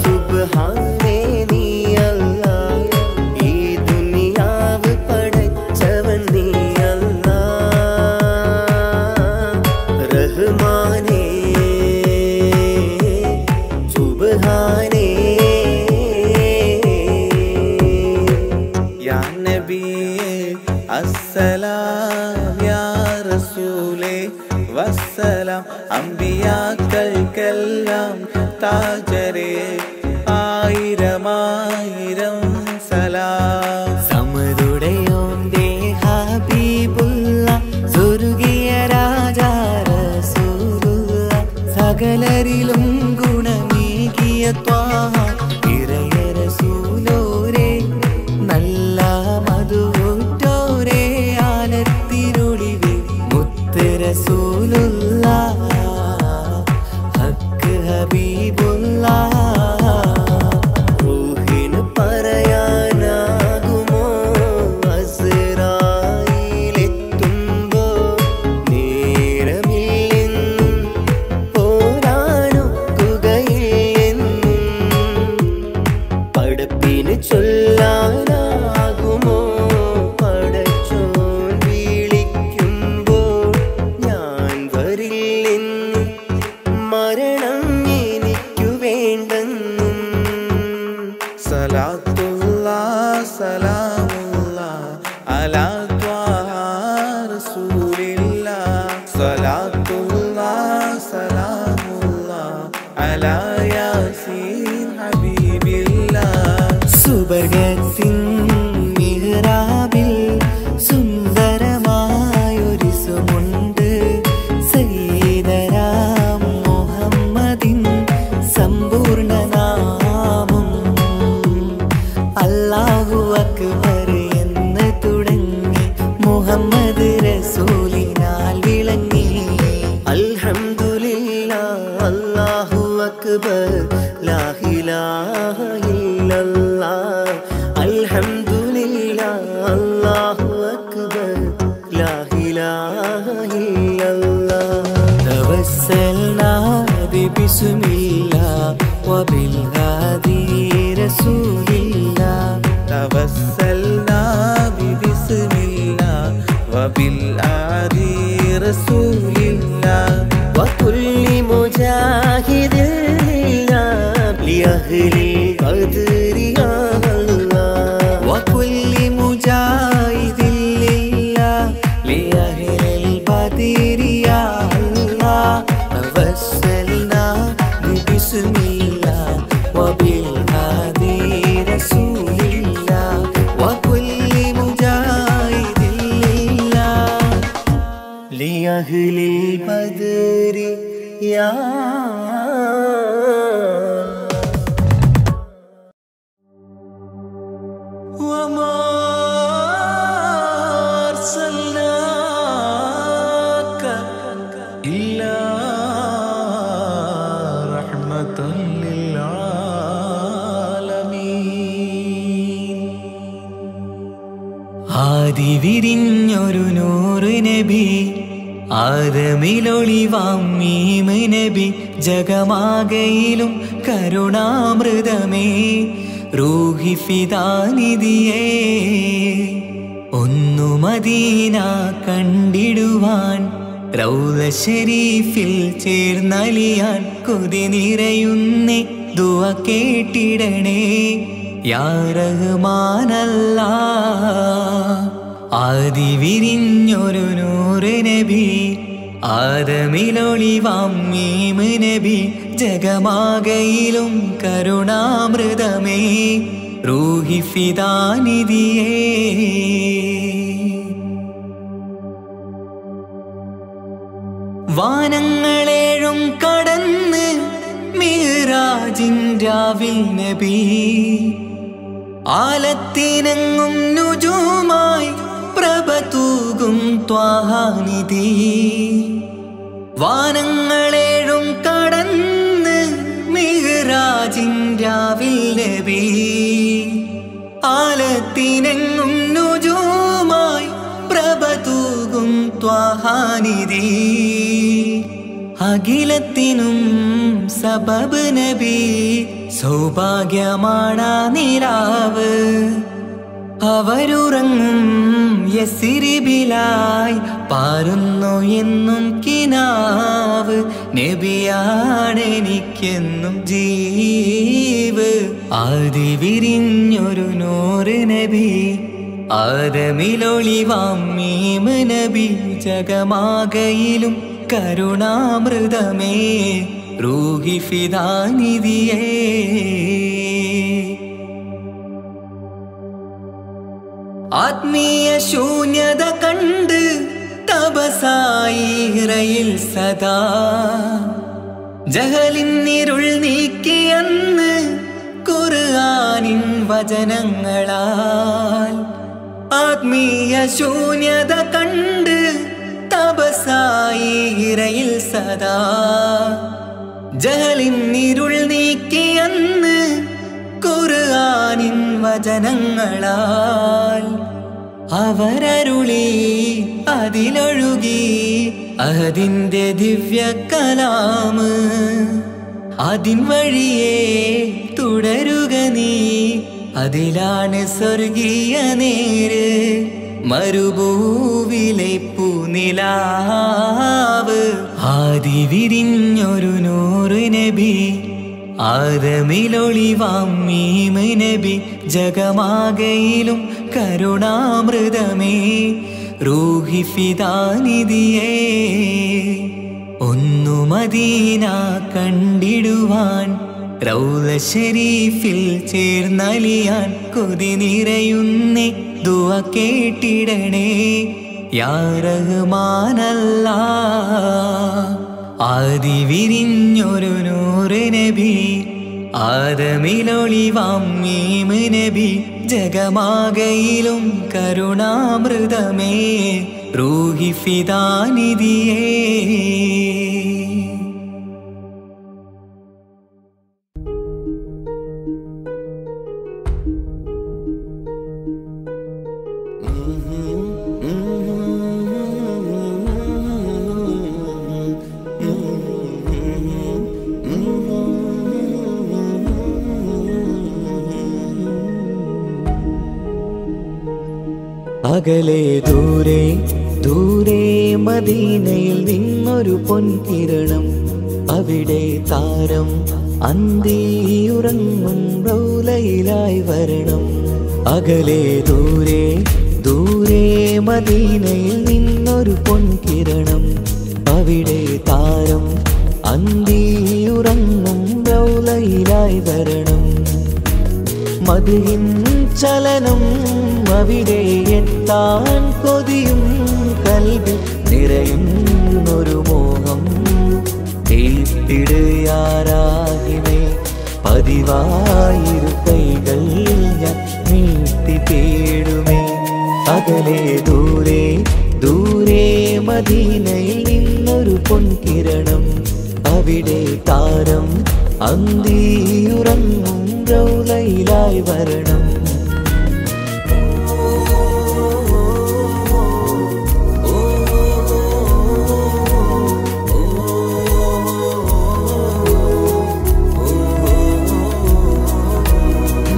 സുബ്ഹാനേ നീ അല്ലാഹ് ഈ ദുനിയാവ് പടച്ചവൻ നീ അല്ലാഹ് റഹ്മാനേ സുബ്ഹാനേ യാ നബിയേ അസ്സലാം യാ റസൂലേ വസ്സലാം അംബിയാക്കൾക്കെല്ലാം താജരേ ആയിരമായിരം സലാം സമതുടയോന്റെ ഹബീബുള്ള സ്വർഗീയ രാജാ റസൂലുള്ള സകലരിലും ഗുണമേകിയ ത്വാഹ ഇറയ റസൂലോരേ നല്ല മധുറ്റോരേ ആനത്തിരുളിവേ മുത്ത് റസൂലുള്ളാഹ് ഹക്ക് ഹബീബുള്ളാഹ് റൂഹിന് പറയാനാകുമോ അസ്റായിലെത്തുമ്പോ നേരമില്ലെന്നും പോരാനൊക്കുകയില്ലെന്നും പടപ്പിന് ചൊല്ലാനാകുമോ പടച്ചോൻ വിളിക്കുമ്പോൾ ഞാൻ വരില്ലെന്ന് മരണം എനിക്കു വേണ്ടെന്നും സലാത്തുല്ലാഹ് സലാമുല്ലാഹ് അലാ ത്വാഹ റസൂലില്ലാഹ് സലാത്തുല്ലാഹ് സലാമുല്ലാഹ് അലാ യാസീൻ ഹബീബില്ലാഹ് സുബർഗത്തിൻ മിഹ്റാബിൽ സുന്ദരമായൊരു സുമുണ്ട് സയ്യിദനാ മുഹമ്മദിൻ സമ്പൂർണ്ണ നാമം അല്ലാഹു അക്ബർ എന്ന് തുടങ്ങി മുഹമ്മദ് റസൂലിനാൽ വിളങ്ങി അൽഹംദുലില്ലാഹ് അല്ലാഹു അക്ബർ ലാ ഇലാഹ ഇല്ലല്ലാഹ് അൽഹംദുലില്ലാഹ് അല്ലാഹു അക്ബർ ലാ ഇലാഹ ഇല്ലല്ലാഹ് തവസ്സൽനാ ബിസ്മില്ലാഹ് വബിൽ ഹാദി റസൂലില്ലാഹ് തവസ്സൽനാ ബിസ്മില്ലാഹ് വബിൽ ഹാദി റസൂലില്ലാഹ് വകുല്ലി മുജാഹിദിൻ ലിഅഹ്ലി ഖദ്രി യാ അല്ലാഹ് വകുല്ലി മുജാഹിദിൻ ലിഅഹ്ലിൽ ബദ്രി യാ അല്ലാഹ് തവസ്സൽനാ ബിസ്മില്ലാഹ് വബിൽ ഹാദി റസൂലില്ലാഹ് വകുല്ലി മുജാഹിദിൻ ലിഅഹ്ലിൽ ബദ്രി യാ وما أرسلناك إلا رحمة للعالمين ആദി വിരിഞ്ഞൊരു നൂറ് നബി ആദമിലൊളിവാം മീമ് നബി ജഗമാകയിലും കരുണാമൃതമേ റൂഹി ഫിദാനിധിയേ ഒന്നു മദീന കണ്ടിടുവാൻ റൗള ശരീഫിൽ ചേർന്നലിയാൻ കൊതി നിറയുന്നേ ദുആ കേട്ടിടണേ യാ റഹ്മാനല്ലാഹ് ആദി വിരിഞ്ഞൊരു നൂറ് നബി ആദമിലൊളിവാം മീമ് നബി ജഗമാകയിലും കരുണാമൃതമേ റൂഹി ഫിദാനിധിയേ വാനങ്ങളേഴും കടന്ന് മിഹ്റാജിൻ രാവിൽ നബി ആലത്തിനെങ്ങും നുജൂമായി പ്രഭ തൂകും ത്വാഹാനിധി വാനങ്ങളേഴും കടന്ന് മിഹ്റാജിൻ രാവിൽ നബി ആലത്തിനെങ്ങും നുജൂമായി പ്രഭ തൂകും ത്വാഹാനിധി അഖിലത്തിനും സബബ് നബി സൗഭാഗ്യമാണ് നിലാവ്. അവരുറങ്ങും യസിരിബിലായി പാരുന്നു എന്നും കിനാവ്. നബിയാണെനിക്കെന്നും ജീവ്. ആദി വിരിഞ്ഞൊരു നൂറ് നബി, ആദമിലൊളിവാം മീമ് നബി. ജഗമാകയിലും കരുണാമൃതമേ റൂഹി ഫിദാനിധിയേ. ആത്മീയ ശൂന്യത കണ്ട് തപസായി ഇറയിൽ സദാ. ജഹലിന്നിരുൾ നീക്കിയന്ന് ഖുർആനിൻ വചനങ്ങളാൽ. ആത്മീയ ശൂന്യത കണ്ട് തപസായി ഇറയിൽ സദാ. ജഹലിന്നിരുൾ നീക്കിയന്ന് ഖുർആനിൻ വചനങ്ങളാൽ. അവരരുളി അതിലൊഴുകി അതിന്റെ ദിവ്യ കലാമ്. അതിൻ വഴിയേ തുടരുക നീ, അതിലാണ് സ്വർഗീയ നേര്. മരുഭൂവിലെ പൂനിലാവ്. ആദി വിരിഞ്ഞൊരു നൂറ് നബി, ആദമിലൊളിവാം മീമ് നബി. ജഗമാകയിലും കരുണാമൃതമേ റൂഹി ഫിദാനിധിയേ. ഒന്നു മദീന കണ്ടിടുവാൻ, റൗള ശരീഫിൽ ചേർന്നലിയാൻ കൊതി നിറയുന്നേ. ദുആ കേട്ടിടണേ യാ റഹ്മാനല്ലാഹ്. ആദി വിരിഞ്ഞൊരു നൂറ് നബി, ആദമിലൊളിവാം മീമ് നബി. ജഗമാകയിലും കരുണാമൃതമേ റൂഹി ഫിദാനിധിയേ. അകലെ ദൂരെ ദൂരെ മദീനയിൽ നിന്നൊരു പൊൻകിരണം. അവിടെ താരം അന്തിയുറങ്ങും റൗലയിലായി വരണം. അകലെ ദൂരെ ദൂരെ മദീനയിൽ നിന്നൊരു പൊൻകിരണം. അവിടെ താരം അന്തിയുറങ്ങും റൗലയിലായി വരണം. മദിഹിൻ ചലനം അവിടെ എത്താൻ കൊതിയും കൽബിൽ നിറയുന്നൊരു മോഹം. കേട്ടിടുയാരാഹിമേ പതിവായിരു കൈകൾ ഞാൻ നീട്ടി തേടുമേ. അകലെ ദൂരെ ദൂരെ മദീനയിൽ നിന്നൊരു പൊൻകിരണം. അവിടെ താരം അന്തിയുറങ്ങും റൗലയിലായി വരണം.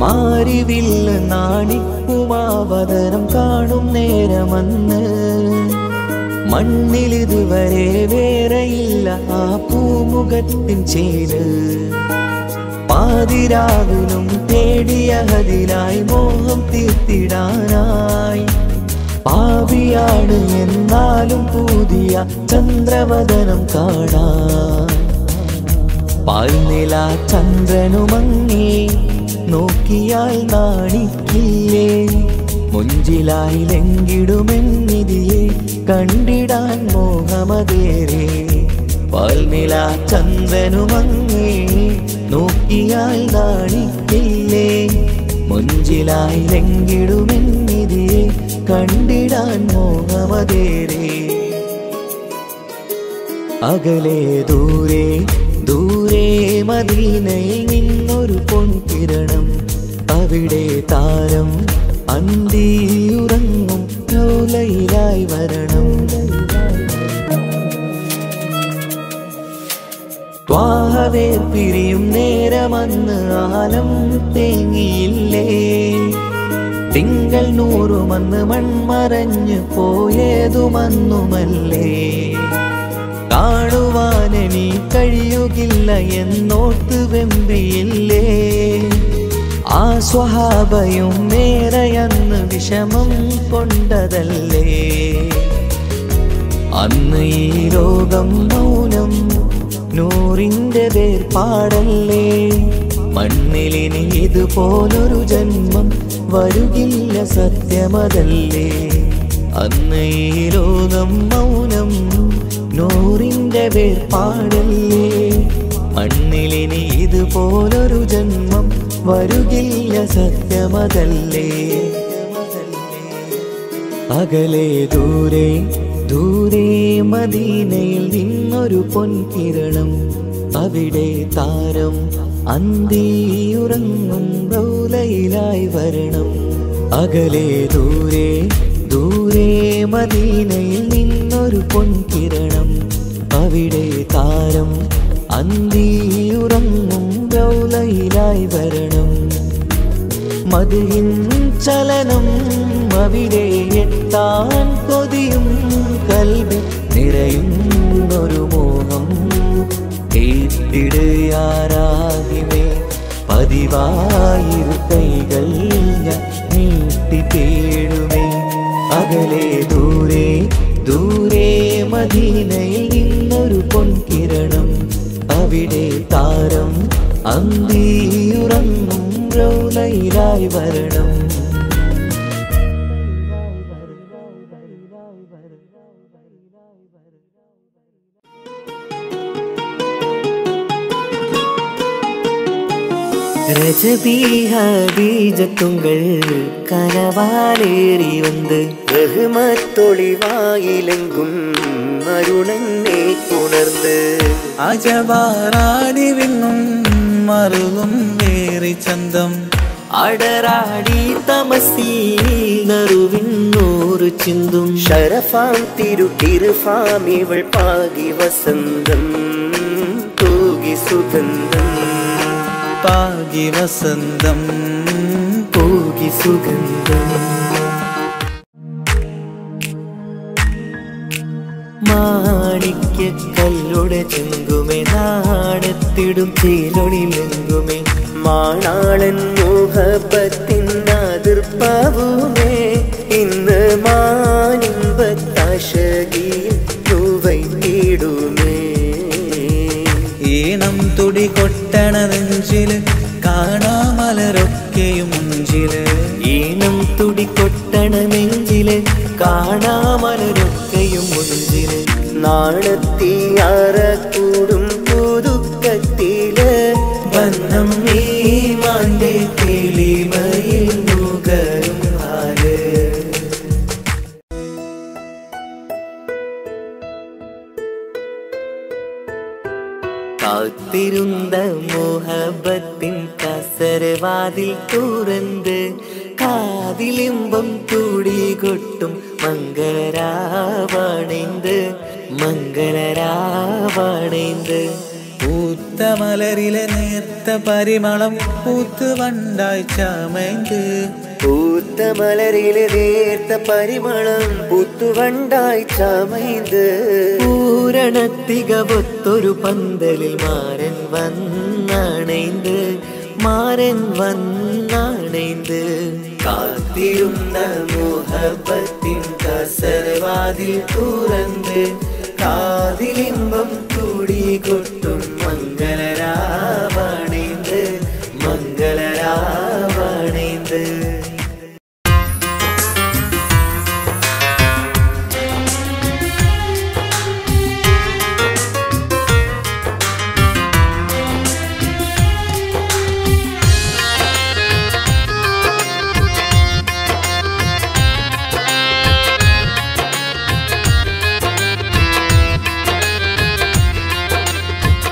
മാരിവില്ല് നാണിക്കുമാവതരം കാണും നേരമന്ന്. മണ്ണിലിതുവരെ വേറെയില്ല ആ പൂമുഖത്തിൻ ചേര്. പാതിരാവിലും തേടിയ ഹദിലായി മോഹം തീർത്തിടാനായി. പാപിയാണ് എന്നാലും പുതിയ ചന്ദ്രവദനം കാണാൻ. പാൽനില ചന്ദ്രനുമങ്ങി നോക്കിയാൽ നാണിക്കില്ലേ. മുഞ്ചിലായി ലംഘിടുമെന്നിതിയെ കണ്ടിടാൻ മോഹമതേരെ. പാൽനില ചന്ദ്രനുമങ്ങി നോക്കിയാൽ നാണിക്കില്ലേ. മുഞ്ചിലായി ലംഘിടുമെന്നിതിയെ കണ്ടിടാൻ മോഹമതേരെ. അകലെ ദൂരെ ദൂരെ മദീനയിൽ നിന്നൊരു പൊൻകിരണം. അവിടെ താരം അന്തിയുറങ്ങും റൗലയിലായി വരണം. ത്വാഹവേർ പിരിയും നേരമന്ന് ആ കാലം തേങ്ങിയില്ലേ തിങ്കൾ നൂറുമന്ന് മൺമറഞ്ഞു പോയതുമന്നുമല്ലേ കാണുവാനെനി കഴിയുകില്ല എന്നോർത്ത് വെമ്പിയില്ലേ ആ സ്വഹാബയും നേരെയന്ന് വിഷമം കൊണ്ടതല്ലേ അന്ന് ഈ ലോകം മൗനം നൂറിന്റെ വേർപാടല്ലേ മണ്ണിലിനി ഇതുപോലൊരു ജന്മം വരുകില്ല സത്യമതല്ലേ അന്ന് ഈ ലോകം മൗനം നൂറിന്റെ വേർപാടല്ലേ മണ്ണിലിനി ഇതുപോലൊരു ജന്മം വരുകില്ല സത്യമതല്ലേ അകലെ ദൂരെ ദൂരെ മദീനയിൽ നിന്നൊരു പൊൻകിരണം അവിടെ താരം അന്തിയുറങ്ങും റൗലയിലായി വരണം അകലെ ദൂരെ ദൂരെ മദീനയിൽ നിന്നൊരു പൊൻകിരണം അവിടെ താരം അന്തിയുറങ്ങും റൗലയിലായി വരണം മദിഹിൻ ചലനം അവിടെ എത്താൻ കൊതിയും കൽബിൽ നിറയുന്നൊരു മോഹം കേട്ടിടയാരാകിമേ പതിവായിരു കൈകൾ ഞാൻ നീട്ടി തേടുമേ അകലെ ദൂരെ ദൂരെ മദീനയിൽ നിന്നൊരു പൊൻകിരണം അവിടെ താരം അന്തിയുറങ്ങും റൗലയിലായി വരണം ரஜபி ஹதீஜத்துங்கள் கனவாலேறி வந்து ரஹ்மத்தொளிவாயிலெங்கும் அருணனை உணர்ந்து അജവാറാടി വിണ്ണും മറുകും വേറി ചന്തം അടരാടി തമസിൽ നറുവിന്നൂറ് ചിന്തും ഷറഫാം തിരുക്കിരുഫാം ഇവൾ പാകി വസന്തം തൂകി സുഗന്ധം പാകി വസന്തം തൂകി സുഗന്ധം മാണിക്യക്കല്ലുടെ ചെങ്കുമേ നാടത്തിടും ചീലൊളിലെങ്കുമേ മാണാളൻ മോഹബത്തിൻ അതിർപ്പാവുമേ ഇന്ന് മാനിമ്പത്താശകിയിൽ തൂവൈത്തിടുമേ ഈണം തുടി കൊട്ടണ നെഞ്ചില് കാണാമലരൊക്കെയും മുഞ്ചില് ഈണം തുടി കൊട്ടണ നെഞ്ചില് കാണാമലരൊക്കെയും മുഞ്ചില് നാണത്തിയാറ കൂടും പുതുക്കത്തില് ബന്ധം നീ മാന്റെ തെളിമയിൽ നുകരും ഹാല് കാത്തിരുന്ന മോഹബത്തിൻ കസരവാതിൽ തുറന്ന് കാതിലിമ്പം തുടി കൊട്ടും മംഗളരാവണൈந்து മംഗളരാവണൈந்து പൂത്ത മലരിലെ നേർത്ത പരിമളം പൂത്ത് വണ്ടായി ചമൈந்து പൂത്ത മലരിലെ നേർത്ത പരിമളം പൂത്തുവണ്ടായി ചമൈந்து പൂരണത്തികവൊത്തൊരു പന്തലിൽ മാരൻ വന്നണൈந்து മാരൻ വന്നണൈந்து കാത്തിരുന്ന മോഹബത്തിൻ കസരവാതിൽ തുറന്ന് കാതിലിമ്പം തുടി കൊട്ടും മംഗളരാവണൈந்து മംഗളരാവണൈந்து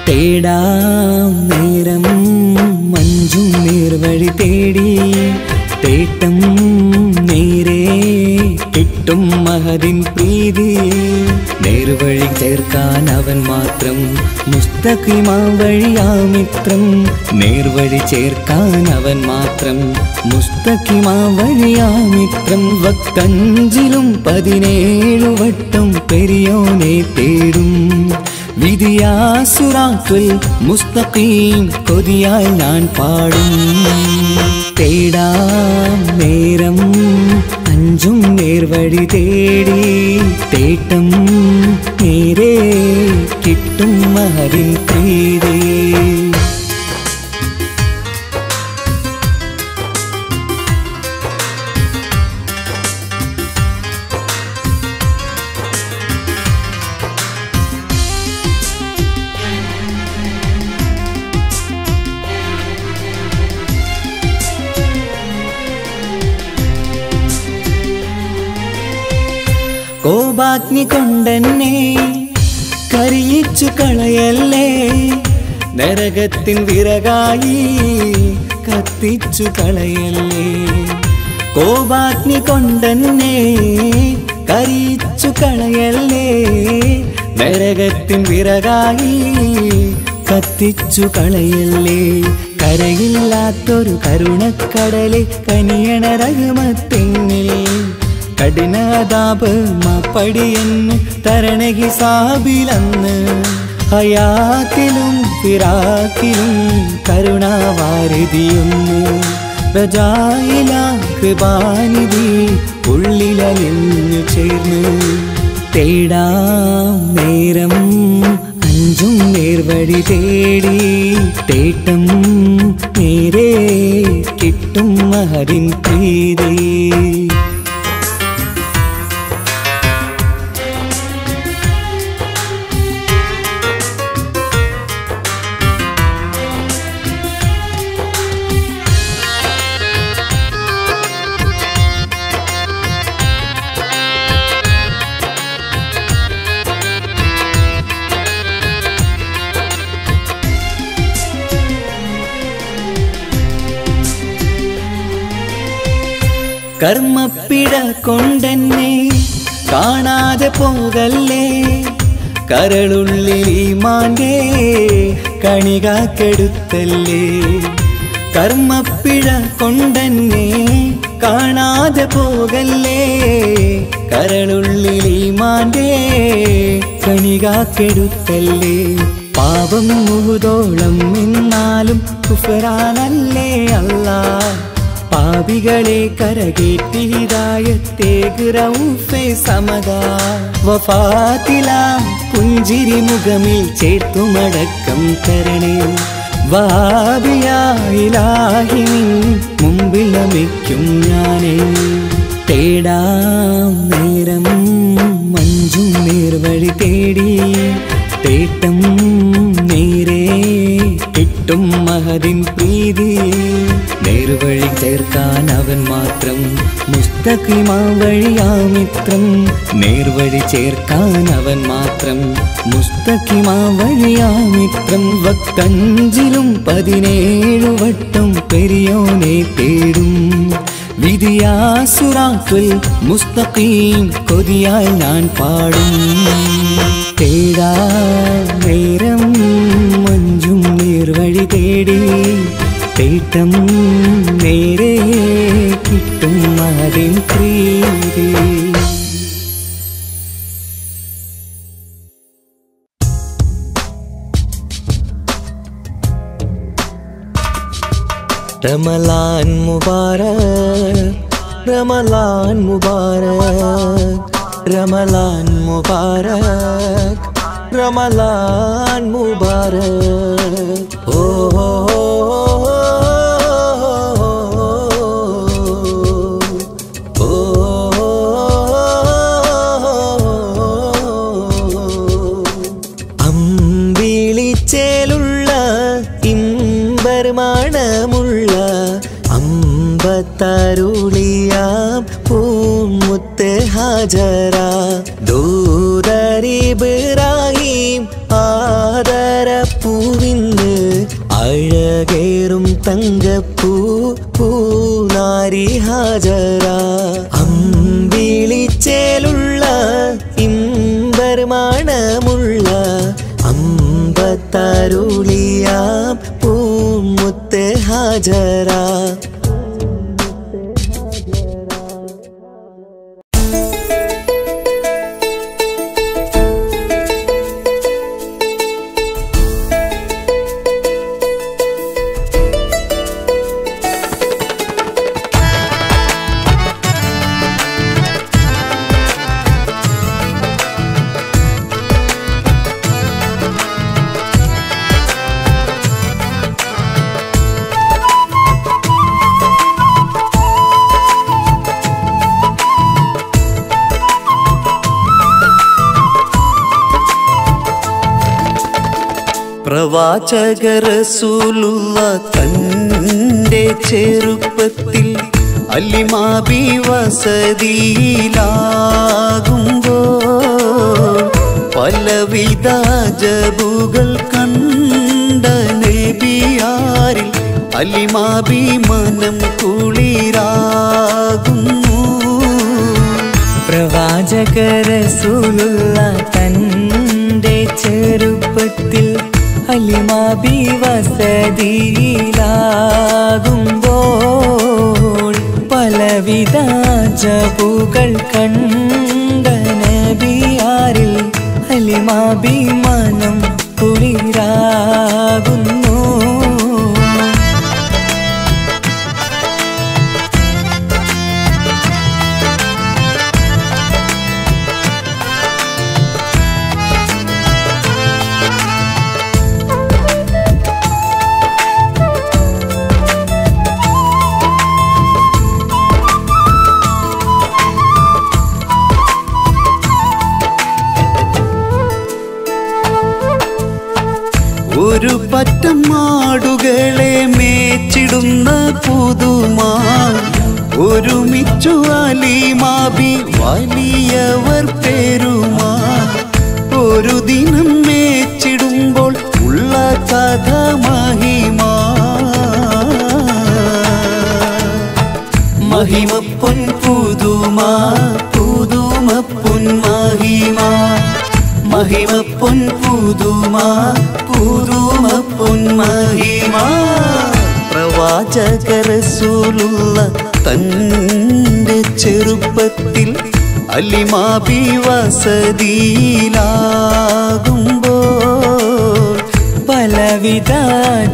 തേടാം നേരം മഞ്ചും നേർവഴി തേടി തേട്ടം നേരെ കിട്ടും മഹദിൻ പ്രീതി നേർവഴി ചേർക്കാൻ അവൻ മാത്രം മുസ്ത മുസ്തഖിമാ വഴിയാമിത്രം നേർവഴി ചേർക്കാൻ അവൻ മാത്രം മുസ്തഖിമാ വഴിയാമിത്രം വക്തഞ്ചിലും 17 വട്ടം പെരിയോനെ തേടും വിധിയാസുറാത്തുൽ മുസ്തഖീം കൊതിയാൽ ഞാൻ പാടും തേടാം നേരം അഞ്ചും നേർവഴി തേടി തേട്ടം നേരെ കിട്ടും മഹരിൻ പ്രീതി കോപാഗ്നി കൊണ്ടെന്നെ കരിയിച്ചു കളയല്ലേ നരകത്തിൻ വിറകായി കത്തിച്ചു കളയല്ലേ കോപാഗ്നി കൊണ്ടെന്നെ കരിയിച്ചു കളയല്ലേ നരകത്തിൻ വിറകായി കത്തിച്ചു കളയല്ലേ കരയില്ലാത്തൊരു കരുണക്കടലെ കനിയണ റഹ്മത്തിന്നിൽ കഠിനതാപ് മാപ്പടിയെന്ന് തരണ ഹിസാബിലന്ന് ഹയാത്തിലും ഫിറാക്കിലും കരുണാവാരിതിയൊന്ന് പ്രജായില കൃപാനിധി ഉള്ളിലലിഞ്ഞു ചേർന്ന് തേടാം നേരം അഞ്ചും നേർവഴി തേടി തേട്ടം നേരെ കിട്ടും മഹരിൻ പ്രീതി കർമ്മപ്പിഴ കൊണ്ടെന്നെ കാണാതെ പോകല്ലേ കരളുള്ളിൽ ഈമാന്റെ കണികാക്കെടുത്തല്ലേ കർമ്മപ്പിഴ കൊണ്ടെന്നെ കാണാതെ പോകല്ലേ കരളുള്ളിൽ ഈമാന്റെ കണികാക്കെടുത്തല്ലേ പാപം മുഴുതോളം എന്നാലും കുഫ്റാനല്ലേ അല്ലാഹ് പാപികളെ കരകേറ്റി ഹിദായത്തേക് റഊഫേ സമദാ വഫാത്തില പുഞ്ചിരി മുഖമിൽ ചേർത്തുമടക്കം തരണേ വഹാബിയാ ഇലാഹി നിൻ മുമ്പിൽ നമിക്കും ഞാനേ തേടാം നേരം മഞ്ചും നേർവഴി തേടി തേട്ടം നേരെ കിട്ടും മഹദിൻ പ്രീതി നേർവഴി ചേർക്കാൻ അവൻ മാത്രം മുസ്തഖിമാ വഴിയാമിത്രം നേർവഴി ചേർക്കാൻ അവൻ മാത്രം മുസ്തഖിമാ വഴിയാമിത്രം വക്തഞ്ചിലും 17 വട്ടം പെരിയോനെ തേടും വിധിയാസുറാത്തുൽ മുസ്തഖീം കൊതിയാൽ ഞാൻ പാടും തേടാ നേരം മഞ്ചും നേർവഴി തേടി തേട്ടം നേരെ കിട്ടും മഹദിൻ പ്രീതി റമളാൻ മുബാരക് റമളാൻ മുബാരക് റമളാൻ മുബാരക് റമളാൻ മുബാരക് ഓ അമ്പിളിച്ചേലുള്ള ഇമ്പർമാണമുള്ള അമ്പത്തരുളിയാം പൂമുത്ത് ഹാജറ ദൂതരിബ്രാഹിം ആദരപ്പൂവിന്ന് അഴകേറും തങ്കപ്പൂ പൂനാരി ഹാജറ അമ്പിളിച്ചേലുള്ള ഇമ്പർമാണമുള്ള അമ്പത്ത അരുളിയാം പൂമുത്ത് ഹാജറ. പ്രവാചക റസൂലുള്ള തന്റെ ചെറുപ്പത്തിൽ അലിമാബി വസതിയിലാകുമ്പോൾ പലവിധ ജബുകൾ കണ്ട നബിയാരിൽ അലിമാബി മനം കുളിരാകുന്നു. പ്രവാചക റസൂലുള്ള തന്റെ ചെറുപ്പത്തിൽ അലിമാബി വസതിയിലാകുമ്പോൾ പലവിധ ജബുകൾ കണ്ട നബിയാരിൽ അലിമാബി മനം കുളിരാകുന്നു. ഒരു പറ്റം മാടുകളെ മേച്ചിടുന്ന പുതുമാ ഒരുമിച്ചു അലിമാബി വലിയവർ പെരുമാ. ഒരു ദിനം മേച്ചിടുമ്പോൾ ഉള്ള കഥ മഹിമാ. മഹിമ പൊൻ പുതുമാ പുതുമ പൊൻ മഹിമാ. മഹിമ പൊൻ പുതുമാ പുതുമ പൊൻ മഹിമാ. പ്രവാചക റസൂലുള്ള തന്റെ ചെറുപ്പത്തിൽ അലിമാബി വസതിയിലാകുമ്പോൾ പലവിധ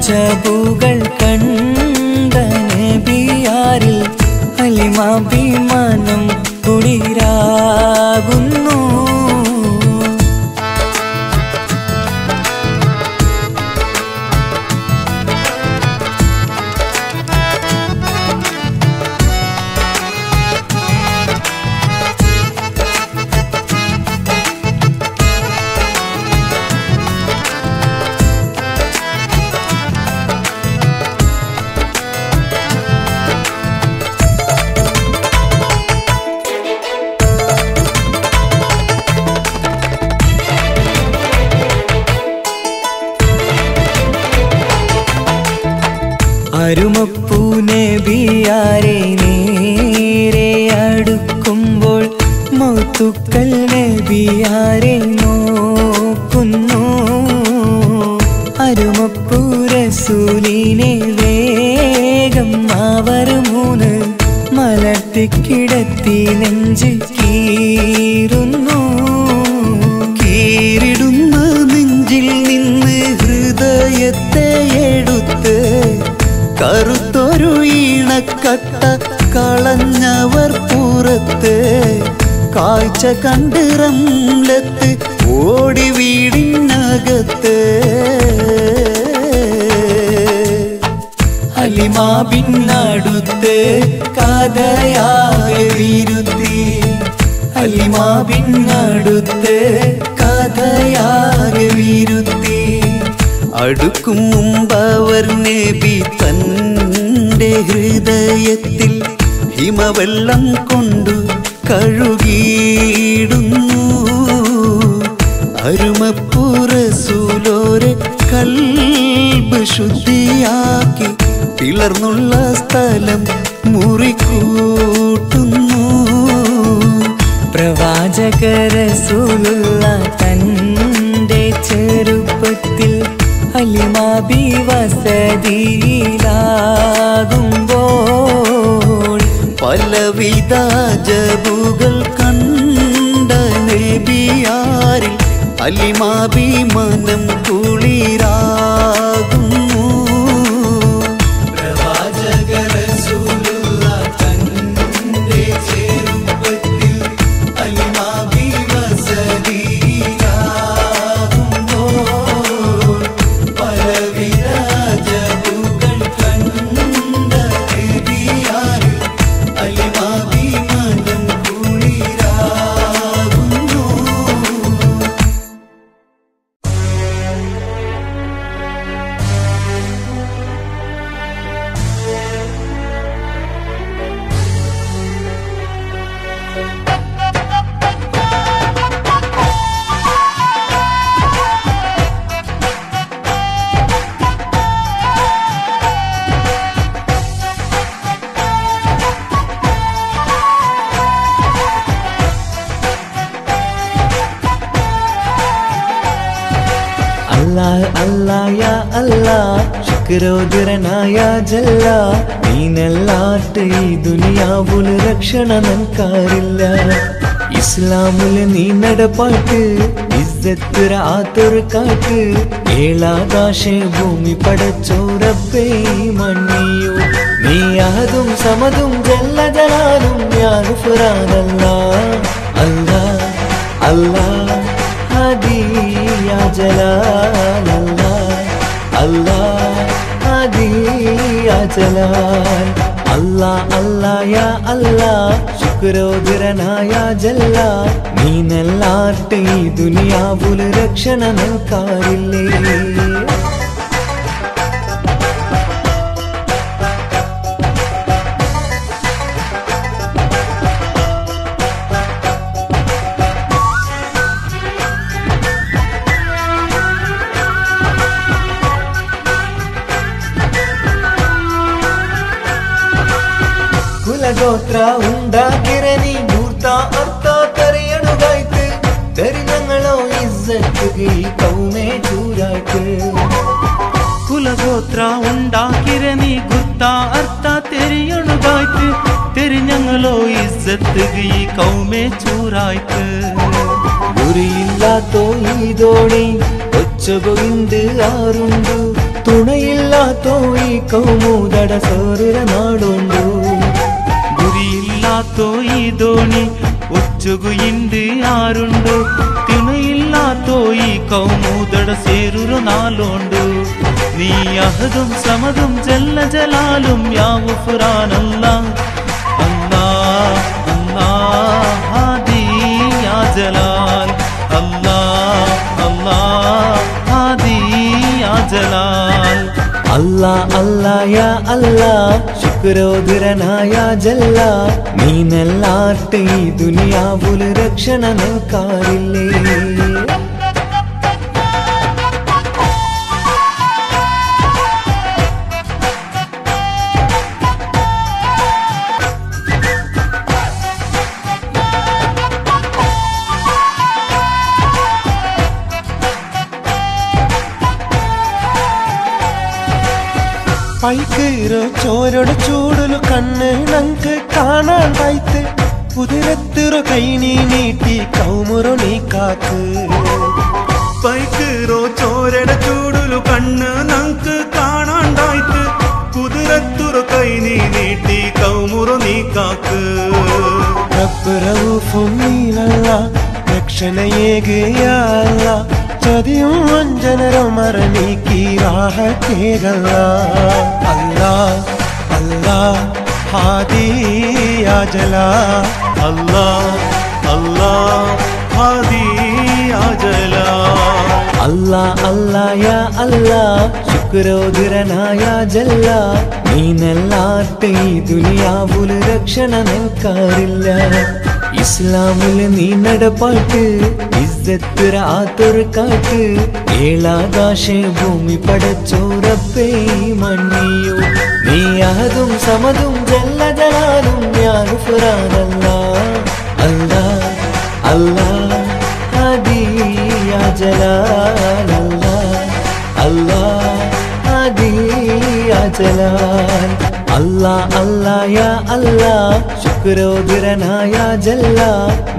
ജബുകൾ കണ്ട നബിയാരിൽ അലിമാബി മനം കുളിരാകുന്നു. അരുമപ്പൂ നബിയാരെ നേരെ അടുക്കുമ്പോൾ മൗത്തുക്കൾ നബിയാരെ നോക്കുന്നു. അരുമപ്പൂ റസൂലിനെ വേഗം അവർ മൂന്ന് മലർത്തിക്കിടത്തി നെഞ്ച് കീറുന്നു. കീറിടുന്ന നെഞ്ചിൽ നിന്ന് ഹൃദയത്തെ എടുത്ത് കറുത്തൊരു ഈണക്കട്ട കളഞ്ഞവർ പുറത്ത്. കാഴ്ച കണ്ട് റംലത്ത് ഓടി വീടിനകത്ത്. അലിമാബിനടുത്ത് കഥയാകെ വിരുത്തി. അലിമാബിനടുത്ത് കഥയാകെ വിരുത്തി. അടുക്കും മുമ്പവർ നബി തന്റെ ഹൃദയത്തിൽ ഹിമവെള്ളം കൊണ്ടു കഴുകിയിടുന്നു. അരുമപ്പൂ റസൂലോരെ കൽബ് ശുദ്ധിയാക്കി പിളർന്നുള്ള സ്ഥലം മുറിക്കൂട്ടുന്നു. പ്രവാചക റസൂലുള്ള തന്റെ ചെറുപ്പത്തിൽ അലിമാബി വസതിയിലാകുമ്പോൾ പലവിധ ജബുകൾ കണ്ട നബിയാരിൽ അലിമാബി മനം കുളിരാകുന്നു. പ്രവാചക റസൂലുള്ള തന്റെ ചെറുപ്പത്തിൽ അലിമാബി വസതിയിലാകുമ്പോൾ പലവിധ ജബുകൾ കണ്ട നബിയാരിൽ അലിമാബി മനം കുളിരാകുന്നു. അല്ലാഹ് അല്ലാഹ് യാ അല്ലാഹ് ശുക്രോദരനായ ജല്ല നീനല്ലാട്ട് ഈ ദുനിയാവുല് രക്ഷണ നൻകാരില്ല. ഇസ്ലാമുല് നീ നടപ്പാട്ട് ഇസ്സത്ത് റാത്തൊരു കാട്ട് ഏഴാകാശ ഭൂമി പടച്ചോറപ്പേ മണ്ണിയോ നീ അഹദും സമതും ജല്ല ജലാലും യാ ഗുഫ്രാനല്ലാഹ് അല്ലാഹ് അല്ലാഹ് ഹദി യാ ജലാൽ അല്ലാഹ് അല്ലാഹ് ഹദി യാ ജലാൽ. അല്ലാഹ് അല്ലാഹ് യാ അല്ലാഹ് ശുക്രോദരനായ ജല്ല നീനല്ലാട്ട് ഈ ദുനിയാവുല് രക്ഷണ നൻകാരില്ലേ. കുലഗോത്ര ഉണ്ടാക്കിരനി മൂർത്ത അർത്ഥ തെറിയണുകായ്ക്ക് തെരിഞ്ഞങ്ങളോ ഇസ്സത്ത് ഈ കൗമേ ചൂരായ്ക്ക്. കുലഗോത്ര ഉണ്ടാക്കിരനി ഗുർത്ത അർത്ഥ തെരിയണുകായ്ക്ക് തെരിഞ്ഞങ്ങളോ ഇസ്സത്ത് ഈ കൗമേ ചൂരായ്ക്ക്. ഗുരിയില്ലാത്തോ ഈ ദോണി ഒച്ചകൊയിന്ത് ആറുണ്ടു തുണയില്ലാത്തോ ഈ കൗമൂതട സോറുര നാടുണ്ടു. ഗുരിയില്ലാത്തോ ഈ ദോണി ഒച്ചുകു ഇന്ത് ആരുണ്ടു തുണയില്ലാത്തോ ഈ കൗമൂതട സേരുരു നാളുണ്ടു. നീ അഹദും സമതും ജല്ല ജലാലും യാ ഗുഫ്രാനല്ലാഹ് അല്ലാഹ് അല്ലാഹ് ഹാദി യാ ജലാൽ അല്ലാഹ് അല്ലാഹ് ഹാദി യാ ജലാൽ. അല്ലാഹ് അല്ലാഹ് യാ അല്ലാഹ് ശുക്രോദരനായ ജല്ല നീനല്ലാട്ട് ഈ ദുനിയാവുല് രക്ഷണ നൻകാരില്ലേ. പൈക്കീറോ ചോരോട് ചൂടലു കണ്ണ് നങ്ക് കാണാണ്ടായിത്ത് കുതിരത്തിറോ കൈ നീ നീട്ടി കൗമുറോ നീ കാക്ക്. പൈക്കീറോ ചോരട ചൂടലു കണ്ണ് നങ്ക് കാണാണ്ടായിത്ത് കുതിരത്തുറോ കൈ നീ നീട്ടി കൗമുറോ നീ കാക്ക്. റബ്ബ് റഊഫും നീനല്ല രക്ഷണയേകയല്ല ചതിയും വഞ്ചനരോ മറനീക്കി റാഹത്തേകല്ല. അല്ലാഹ് അല്ലാഹ് ഹാദി യാ ജലാൽ അല്ലാഹ് അല്ലാഹ് ഹാദി യാ ജലാൽ. അല്ലാഹ് അല്ലാഹ് യാ അല്ലാഹ് ശുക്രോദരനായ ജല്ല നീനല്ലാട്ട് ഈ ദുനിയാവുല് രക്ഷണ നൻകാരില്ല. ഇസ്ലാമുല് നീ നടപ്പാട്ട് ഇസ്സത്ത് റാത്തൊരു കാട്ട് ഏഴാകാശ ഭൂമി പടച്ചോറപ്പേ മണ്ണിയോ നീ അഹദും സമതും ജല്ല ജലാലും യാ ഗുഫ്രാനല്ലാഹ് അല്ലാഹ് അല്ലാഹ് ഹദി യാ ജലാൽ അല്ലാഹ് അല്ലാഹ് ഹാദി യാ ജലാൽ അല്ലാ അല്ലാ യാ അല്ലാ ശുക്രോദരനായ ജല്ല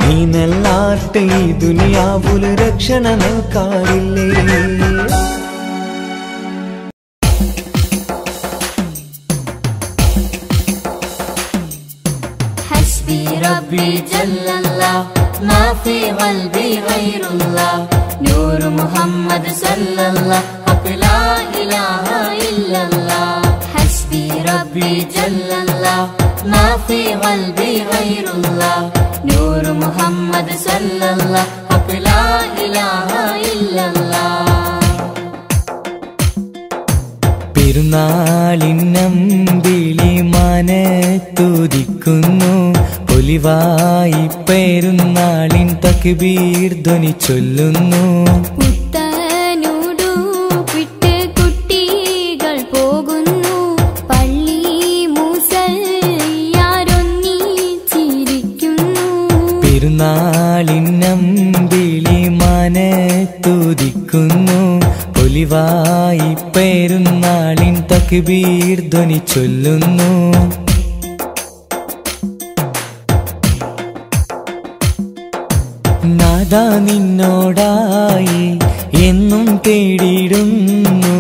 നീനല്ലാട്ടെ ഈ ദുനിയാവുൽ രക്ഷണ നിൽക്കാറില്ലേ حسبي ربي جل الله ما في قلبي غير الله نور محمد صلى الله حق لا إله إلا الله حسبي ربي جل الله ما في قلبي غير الله نور محمد صلى الله حق لا إله إلا الله പെരുന്നാളിന്നമ്പിളി മനത്തുദിക്കുന്നു ഒലിവായി പെരുന്നാളിൻ തക്ബീർ ധ്വനി ചൊല്ലുന്നു പുത്തനുടുപ്പിട്ട് കുട്ടികൾ പോകുന്നു പള്ളി മുസല്ലിയാരൊന്നിച്ചിരിക്കുന്നു പെരുന്നാളിന്നമ്പിളി മനത്തുദിക്കുന്നു ഒലിവായി പെരുന്നാളിൻ തക്ബീർ ധ്വനി ചൊല്ലുന്നു നാദാ നിന്നോടായി എന്നും തേടിയിടുന്നു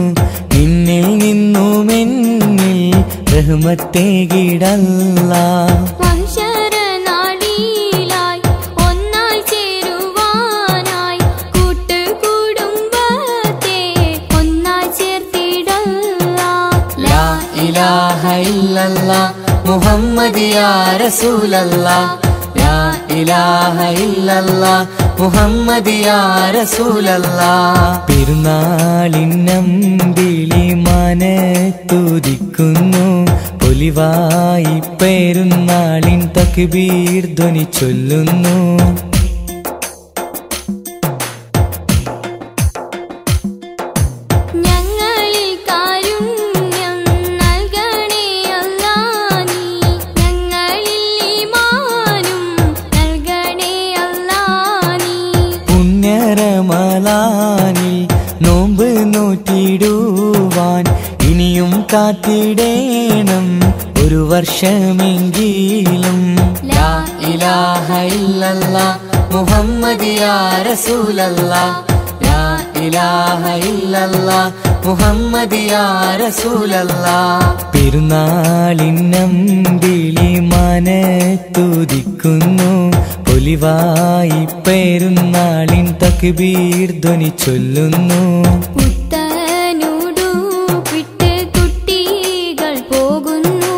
നിന്നിൽ നിന്നും എന്നിൽ റഹ്മത്തേകിടല്ലാ മഹ്ശറനാളിലായി ഒന്നായി ചേരുവാനായി കൂട്ടുകുടുംബത്തെ ഒന്നായി ചേർത്തിടല്ലാഹ് ലാ ഇലാഹ ഇല്ലല്ലാഹ് മുഹമ്മദ് യാ റസൂലല്ലാഹ് ലാ ഇലാഹ ഇല്ലല്ലാഹ് മുഹമ്മദ് യാ റസൂലല്ലാഹ് പെരുന്നാളിന്നമ്പിളി മനത്തുദിക്കുന്നു ഒലിവായി പെരുന്നാളിൻ തക്ബീർ ധ്വനി ചൊല്ലുന്നു ഞങ്ങളിൽ കാരുണ്യം നൽകണേ അല്ലാഹ് നീ ഞങ്ങളിൽ ഈമാനും നൽകണേ അല്ലാഹ് നീ പുണ്യറമളാനിൽ നോമ്പ് നോറ്റിടുവാൻ ഇനിയും കാത്തിടേണം ഒരു വർഷമെങ്കിലും ലാ ഇലാഹ ഇല്ലല്ലാഹ് മുഹമ്മദ് യാ റസൂലല്ലാഹ് ലാ ഇലാഹ ഇല്ലല്ലാഹ് മുഹമ്മദ് യാ റസൂലല്ലാഹ് പെരുന്നാളിന്നമ്പിളി മനത്തുദിക്കുന്നു ഒലിവായി പെരുന്നാളിൻ തക്ബീർ ധ്വനി ചൊല്ലുന്നു പുത്തനുടുപ്പിട്ട് കുട്ടികൾ പോകുന്നു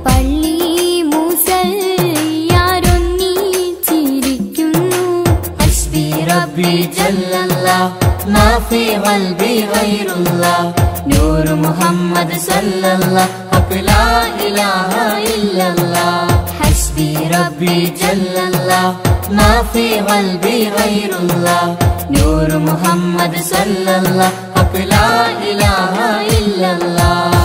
പള്ളി മുസല്ലിയാരൊന്നിച്ചിരിക്കുന്നു ഹസ്ബി റബ്ബി ജല്ലല്ലാഹ് മാ ഫീ ഖൽബി ഗൈറുല്ലാഹ് നൂർ മുഹമ്മദ് സല്ലല്ലാഹ് ഹഖ് ലാ ഇലാഹ ഇല്ലല്ലാഹ് ഹസ്ബി റബ്ബി ജല്ലല്ലാഹ് മാ ഫീ ഖൽബി ഗൈറുല്ലാഹ് നൂർ മുഹമ്മദ് സല്ലല്ലാഹ് ഹഖ് ലാ ഇലാഹ ഇല്ലല്ലാഹ്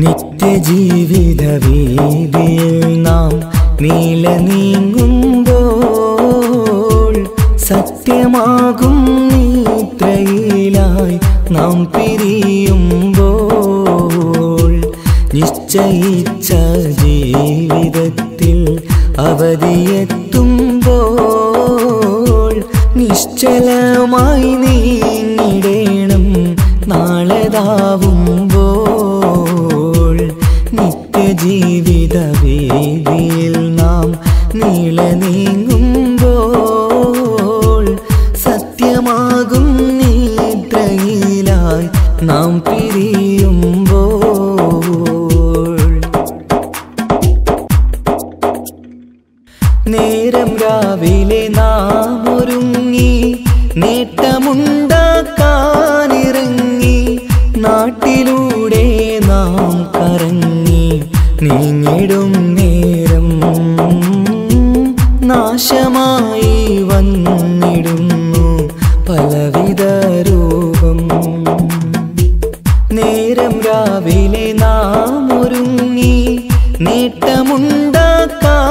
നിത്യജീവിത വീതിയിൽ നാം നീല നീങ്ങുമ്പോൾ സത്യമാകും നിദ്രയിലായി നാം പിരിയുമ്പോൾ നിശ്ചയിച്ച ജീവിതത്തിൽ അവധിയെത്തുമ്പോൾ നിശ്ചലമായി നീങ്ങിടേണം നാളെതാവുമ്പോൾ നിത്യജീവിത വേദിയിൽ നാം നീള നീങ്ങുമ്പോൾ സത്യമാകും നിദ്രയിലായി നാം പിരിയുമ്പോൾ നേരം രാവിലെ നാം ഒരുങ്ങി നേട്ടമുണ്ടാക്കാനിറങ്ങി നാട്ടിലൂടെ നാം കറങ്ങി നീങ്ങിടും നേരം നാശമായി വന്നിടുന്നു പലവിധ രൂപം നേരം രാവിലെ നാം ഒരുങ്ങി നേട്ടമുണ്ടാക്കാനിറങ്ങി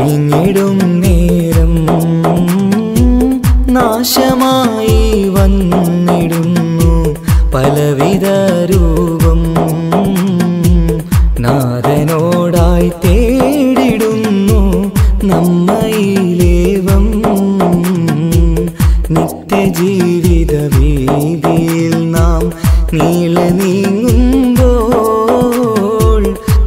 നീങ്ങിടും നേരം നാശമായി വന്നിടുന്നു പലവിധ രൂപം. നാഥനോടായി തേടിടുന്നു നമ്മയിലേവം. നിത്യജീവിത വീതിയിൽ നാം നീളെ നീങ്ങുമ്പോൾ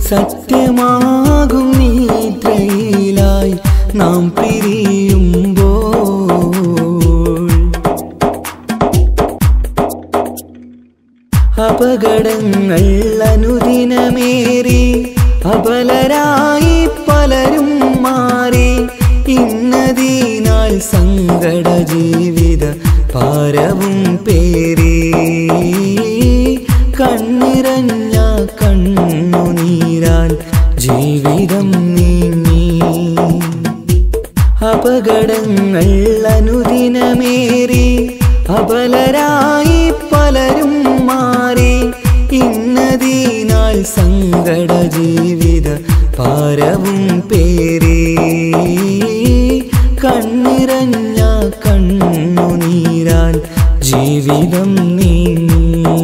സത്യമാകും നിദ്രയിലായി നാം പിരിയുമ്പോൾ അപകടങ്ങൾ അനുദിനമേറി അബലരായി പലരും മാറി ഇന്നതിനാൽ സങ്കട ജീവിത ഭാരവും പേറി കണ്ണിറഞ്ഞ കണ്ണുനീരാൽ ജീവിതം നീങ്ങി. അപകടങ്ങൾ അനുദിനമേറി അബലരായി പലരും മാറി ഇന്നതിനാൽ സങ്കട ജീവിത ഭാരവും പേറി കണ്ണിറഞ്ഞ കണ്ണുനീരാൽ ജീവിതം നീങ്ങി.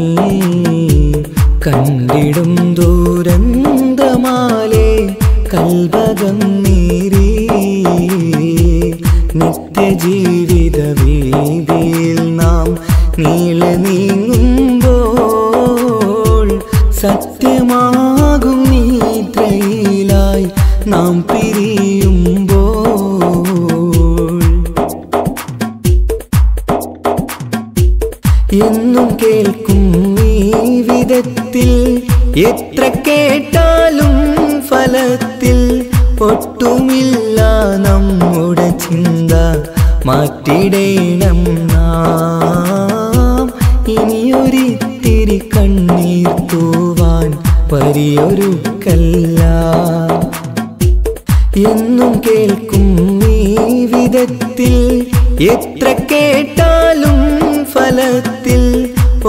കണ്ടിടും ദൂരന്തമാലേ കൽബകം നീറി നിത്യജീവിത വീതിയിൽ നാം നീളെ നീങ്ങുമ്പോൾ സത്യമാകും നിദ്രയിലായി നാം പിരിയുമ്പോൾ എന്നും കേൾക്കും ഈ വിധത്തിൽ എത്ര കേട്ടാലും ഫലത്തിൽ ഒട്ടുമില്ല നമ്മുടെ ചിന്ത മാറ്റിടേണം നാം. ഇനിയൊരിത്തിരി കണ്ണീർ തൂവാൻ പരിയൊരുക്കല്ല. എന്നും കേൾക്കും ഈ വിധത്തിൽ എത്ര കേട്ടാലും ഫലത്തിൽ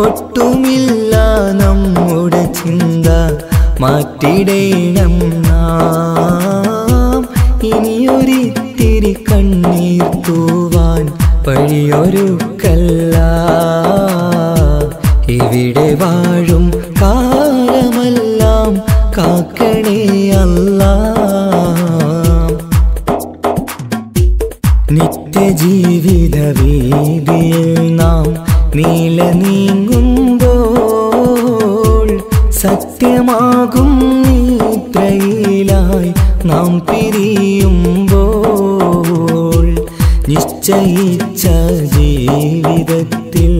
ഒട്ടുമില്ല നമ്മുടെ ചിന്ത മാറ്റിടേണം നാം. ഇനിയൊരിത്തിരി കണ്ണീർ തൂവാൻ വഴിയൊരുക്കല്ല. ഇവിടെ വാഴും കാലമെല്ലാം കാക്കണേ അല്ലാ. നിത്യജീവിത വീതിയിൽ നാം നീളെ നീങ്ങുമ്പോൾ സത്യമാകും നിദ്രയിലായി നാം പിരിയുമ്പോൾ നിശ്ചയിച്ച ജീവിതത്തിൽ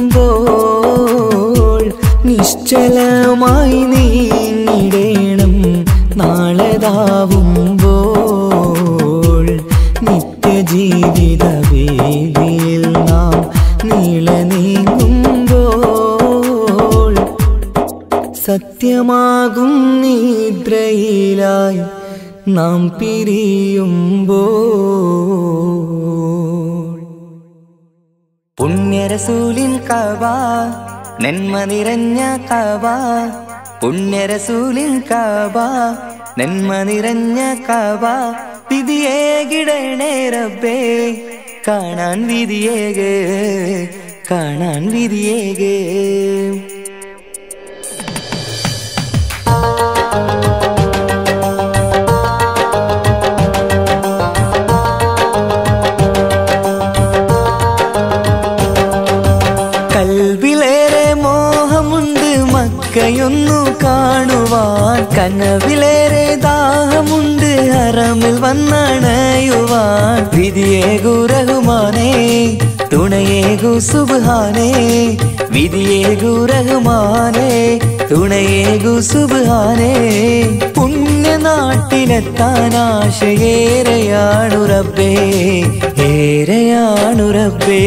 അവധിയെത്തുമ്പോൾ നിശ്ചലമായി നീങ്ങിടേണം നാളെതാവുമ്പോൾ. നിത്യജീവിത വീതിയിൽ നാം നീളെ നീങ്ങുമ്പോൾ സത്യമാകും നിദ്രയിലായി നാം പിരിയുമ്പോൾ. പുണ്യരസൂലിൻ കഅബ നന്മ നിറഞ്ഞ കഅബ. പുണ്യരസൂലിൻ കഅബ നന്മ നിറഞ്ഞ കഅബ. വിധിയേകിടണേ റബ്ബേ കാണാൻ വിധിയേകേ കാണാൻ വിധിയേകേ. കൽബിലേറെ മോഹമുണ്ട് മക്കയൊന്നു കാണുവാൻ. കനവിലേറെ ദാഹമുണ്ട് ഹറമിൽ വന്നണയുവാൻ. വിധിയേകു റഹ്മാനേ തുണയേകു സുബ്ഹാനേ. വിധിയേകു റഹ്മാനേ തുണയേകു സുബ്ഹാനേ. പുണ്യനാട്ടിലെത്താൻ ആശയേറെയാണു റബ്ബേ ഏറെയാണു റബ്ബേ.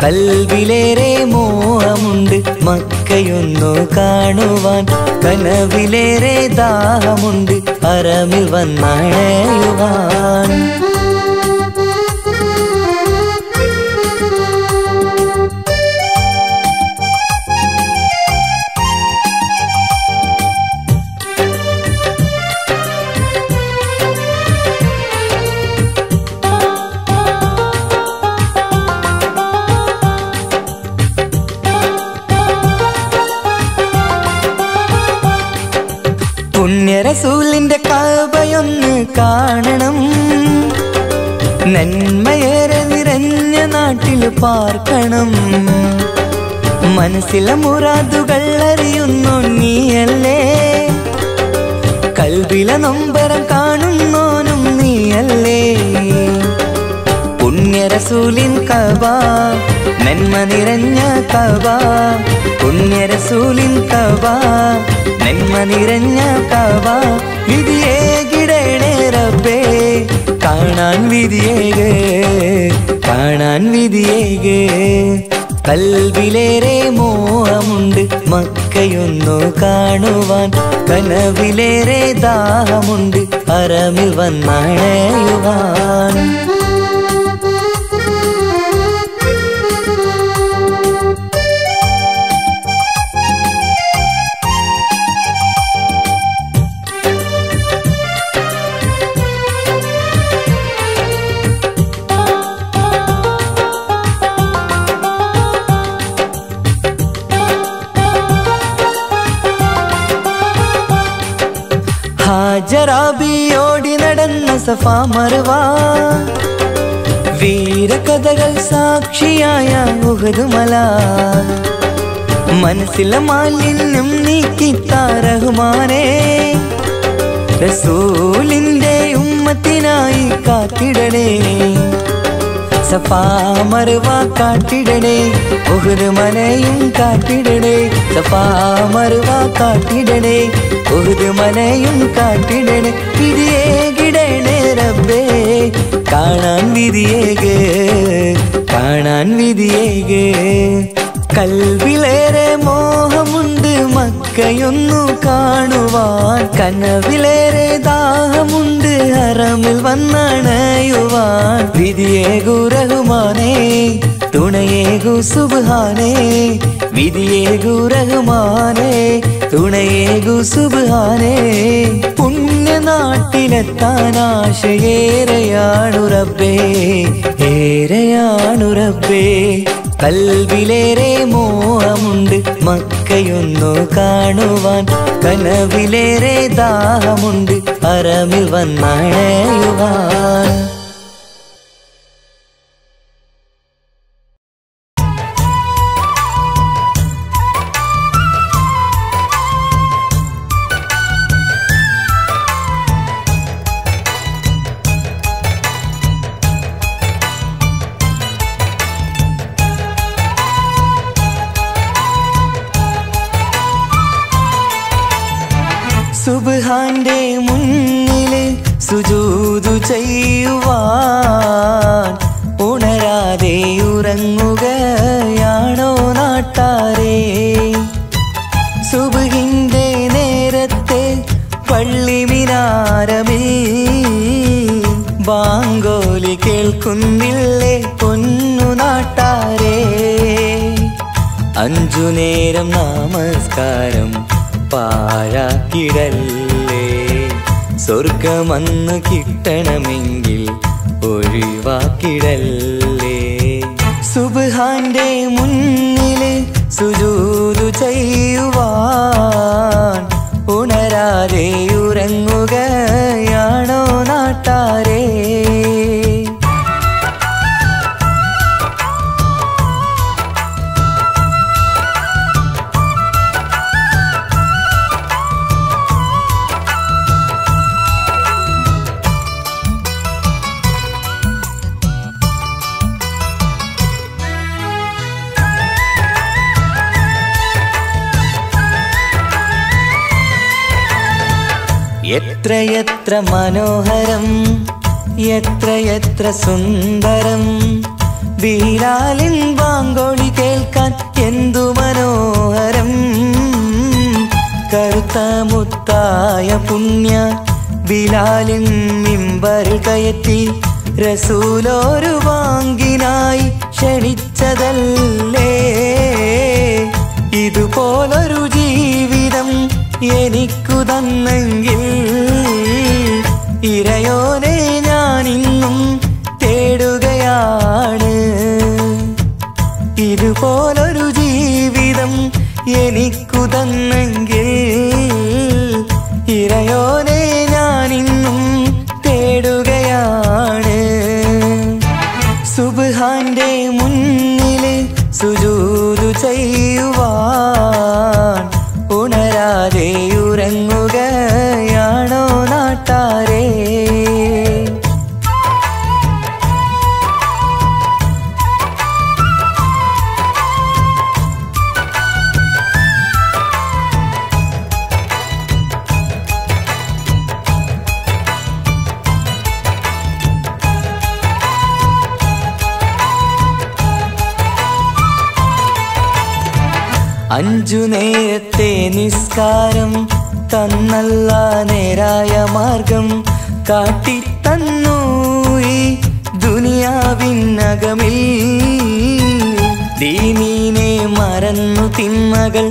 കൽബിലേറെ മോഹമുണ്ട് മക്കയൊന്നു കാണുവാൻ. കനവിലേറെ ദാഹമുണ്ട് ഹറമിൽ വന്നണയുവാൻ. പുണ്യറസൂലിന്റെ കഅബയൊന്ന് കാണണം, നന്മയേറെ നിറഞ്ഞ നാട്ടിൽ പാർക്കണം. മനസ്സിലെ മുറാദുകൾ അറിയുന്നു നീയല്ലേ, കൽബിലെ നൊമ്പരം കാണുന്നോനും നീയല്ലേ. പുണ്യറസൂലിൻ കഅബ നന്മ നിറഞ്ഞ കഅബ, പുണ്യറസൂലിൻ കഅബ നന്മ നിറഞ്ഞ കഅബ. വിധിയേകിടണേ റബ്ബേ കാണാൻ വിധിയേകേ, കാണാൻ വിധിയേകേ. കൽബിലേറെ മോഹമുണ്ട് മക്കയൊന്നു കാണുവാൻ, കനവിലേറെ ദാഹമുണ്ട് ഹറമിൽ വന്നണയുവാൻ. ഹാജറാബിയോടി നടന്ന സഫാ മർവ, വീരകഥകൾ സാക്ഷിയായ ഉഹദ് മല. മനസ്സിലെ മാലിന്യം നീക്കിത്ത റഹ്മാനേ, റസൂലിന്റെ ഉമ്മത്തിനായി കാത്തിടണേ. സഫാ മർവ കാട്ടിടണേ, ഉഹദ് മലയും കാട്ടിടണേ. സഫാ മർവ കാട്ടിടണേ, ഉഹദ് മലയും കാട്ടിടണേ. വിധിയേകിടണേ റബ്ബേ കാണാൻ വിധിയേകേ, കാണാൻ വിധിയേകേ. കൽബിലേറെ മോഹമുണ്ട് മക്കയൊന്നു കാണുവാൻ, കനവിലേറെ ദാഹമുണ്ട് ഹറമിൽ വന്നണയുവാൻ. വിധിയേകു റഹ്മാനേ തുണയേകു സുബ്ഹാനേ, വിധിയേകു റഹ്മാനേ തുണയേകു സുബ്ഹാനേ. പുണ്യനാട്ടിലെത്താൻ ആശയേറെയാണു റബ്ബേ, ഏറെയാണു റബ്ബേ. കൽബിലേറെ മോഹമുണ്ട് മക്കയൊന്നു കാണുവാൻ, കനവിലേറെ ദാഹമുണ്ട് ഹറമിൽ വന്നണയുവാൻ. സുബ്ഹാന്റെ മുന്നില് സുജൂദു ചെയ്യുവാൻ ഉണരാതെ ഉറങ്ങുകയാണോ നാട്ടാരേ. സുബ്ഹിന്റെ നേരത്തെ പള്ളി മിനാരമിൽ ബാങ്കോലി കേൾക്കുന്നില്ലേ പൊന്നു നാട്ടാരേ. 5 നേരം നമസ്കാരം പാഴാക്കിടല്ലേ, സ്വർഗമന്ന് കിട്ടണമെങ്കിൽ ഒഴിവാക്കിടല്ലേ. സുബ്ഹാന്റെ മുന്നില് സുജൂദു ചെയ്യുവാൻ ഉണരാതെ ഉറങ്ങുകയാണോ നാട്ടാരേ. എത്രയെത്ര മനോഹരം, എത്രയെത്ര സുന്ദരം, ബിലാലിൻ ബാങ്കോളി കേൾക്കാൻ എന്തു മനോഹരം. കറുത്ത മുത്തായ പുണ്യ ബിലാലിൻ മിമ്പറിൽ കയറ്റി റസൂലൊരു വാങ്കിനായി ക്ഷണിച്ചതല്ലേ. ഇതുപോലൊരു ജീവിതം എനിക്കു തന്നെങ്കിൽ ഇറയോനെ ഞാനിന്നും തേടുകയാണ്. ഇതുപോലൊരു ജീവിതം എനിക്കു തന്നെങ്കിൽ ഇറ 5 നേരത്തെ നിസ്കാരം തന്നല്ല നേരായ മാർഗം കാട്ടിത്തന്നു ഈ ദുനിയാവിനകമിൽ. ദീനീനെ മറന്നു തിന്മകൾ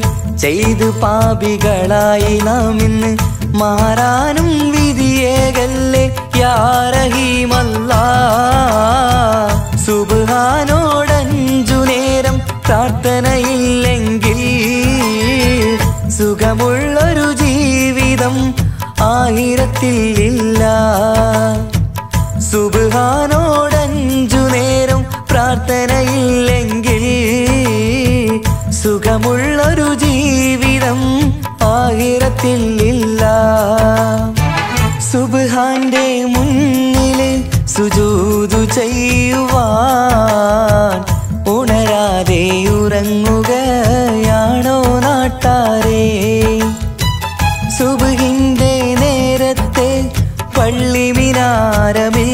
ചെയ്തു പാപികളായി നാം ഇന്ന് മാറാനും വിധിയേകല്ലേ യാ റഹീമല്ലാഹ്. സുബ്ഹാനോടഞ്ചു നേരം പ്രാർത്ഥനയില്ലെങ്കിൽ സുഖമുള്ളൊരു ജീവിതം ആയിരത്തിൽ ഇല്ല. സുബ്ഹാനോടഞ്ചു നേരം പ്രാർത്ഥനയില്ലെങ്കിൽ സുഖമുള്ളൊരു ജീവിതം ആയിരത്തിൽ ഇല്ല. സുബ്ഹാന്റെ മുന്നില് സുജൂദു ചെയ്യുവാൻ ഉണരാതെ ഉറങ്ങുകയാണോ നാട്ടാരേ? സുബ്ഹിന്റെ നേരത്തെ പള്ളി മിനാരമിൽ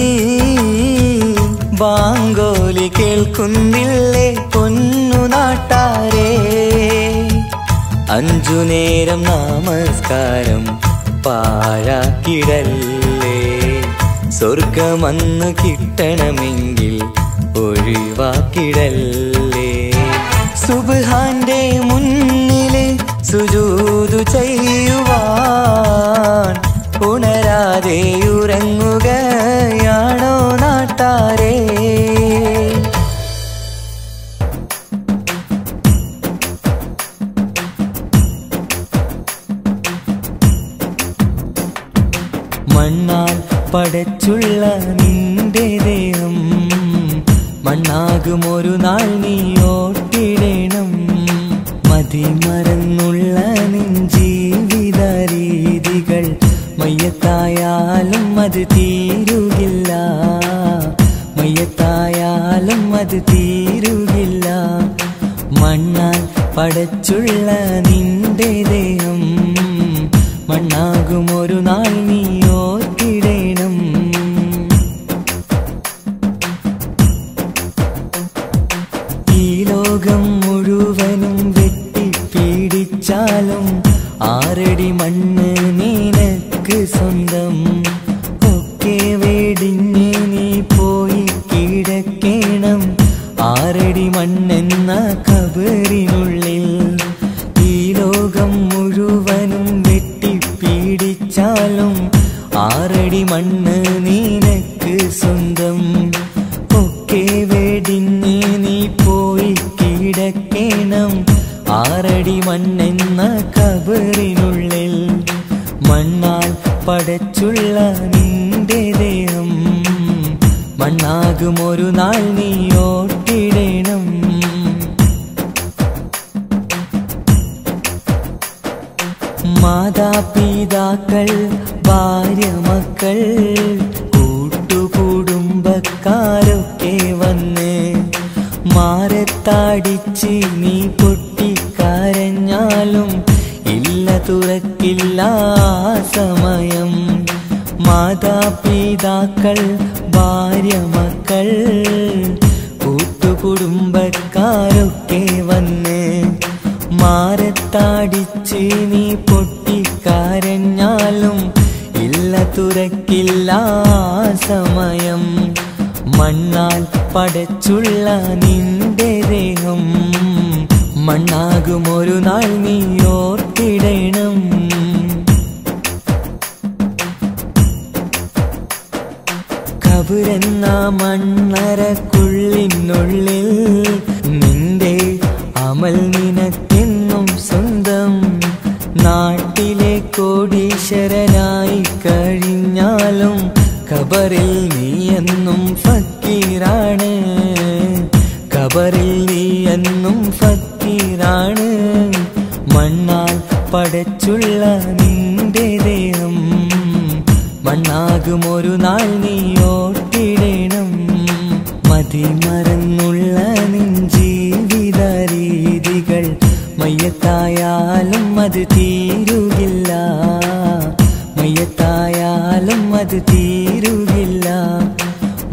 ബാങ്കോലി കേൾക്കുന്നില്ലേ പൊന്നു നാട്ടാരേ? 5 നേരം നമസ്കാരം പാഴാക്കിടല്ലേ. സ്വർഗമന്ന് കിട്ടണമെങ്കിൽ ഒഴിവാക്കിടല്ലേ. സുബ്ഹാന്റെ മുന്നില് സുജൂദു ചെയ്യുവാൻ ഉണരാതെ ഉറങ്ങുകയാണോ നാട്ടാരേ? മണ്ണാൽ പടച്ചുള്ള നിന്റെ ദേഹം മണ്ണാകുമൊരു നാൾ നീ ഓട്ടിടണം. മതിമറന്നുള്ള നിൻ ജീവിത രീതികൾ മയ്യത്തായാലും അത് തീരുകില്ല. മയ്യത്തായാലും അത് തീരുകില്ല. മണ്ണാൽ പടച്ചുള്ള നിന്റെ ദേഹം മണ്ണാകുമൊരു നാൾ നീ ഓർത്തിടണം. ഈ ലോകം മുഴുവനും വെട്ടിപ്പീഡിച്ചാലും 6 അടി മണ്ണ് നിനക്ക് സ്വന്തം. ഒക്കെ വെടിഞ്ഞ് നീ പോയി കിടക്കണം 6 അടി മണ്ണെന്ന ഖബറിനുള്ളിൽ. ഈ ലോകം മുഴുവനും വെട്ടിപ്പീഡിച്ചാലും 6 അടി മണ്ണ് നിനക്ക് സ്വന്തം. ഒക്കെ വെടിഞ്ഞ് നീ പോയി കിടക്കണം 6 അടി മണ്ണെന്ന ഖബറിനുള്ളിൽ. മണ്ണാൽ പടച്ചുള്ള നിന്റെ ദേഹം മണ്ണാകുമൊരു നാൾ നീ ഓട്ടിടണം. മാതാപിതാക്കൾ ഭാര്യ മക്കൾ കൂട്ടുകുടുംബക്കാരൊക്കെ വന്ന് മാറത്താടിച്ച് നീ പൊട്ടിക്കരഞ്ഞാലും ഇല്ല തുറക്കില്ല സമയം. മാതാപിതാക്കൾ ഭാര്യ മക്കൾ കൂട്ടുകുടുംബക്കാരൊക്കെ വന്ന് മാറത്താടിച്ച് നീ പൊട്ടിക്കരഞ്ഞാലും ഇല്ല തുറക്കില്ല സമയം. മണ്ണാൽ പടച്ചുള്ള നിന്റെ ദേഹം മണ്ണാകുമൊരു നാൾ നീ ഓർത്തിടണം. ഖബറെന്ന മണ്ണറക്കുള്ളിനുള്ളിൽ നിന്റെ അമൽ നിനക്കെന്നും സ്വന്തം. നാട്ടിലെ കോടീശ്വരനായി കഴിഞ്ഞാലും ഖബറിൽ നീ എന്നും ഫക്കീറാണ്. ഖബറിൽ നീ എന്നും ഫക്കീറാണ്. മണ്ണാൽ പടച്ചുള്ള നിന്റെ ദേഹം മണ്ണാകുമൊരു നാൾ നീ ഓട്ടിടണം. മതിമറന്നുള്ള നിൻ ജീവിത രീതികൾ മയ്യത്തായാലും അത് തീരുകില്ല. മയ്യത്തായാലും അത് തീരുകില്ല.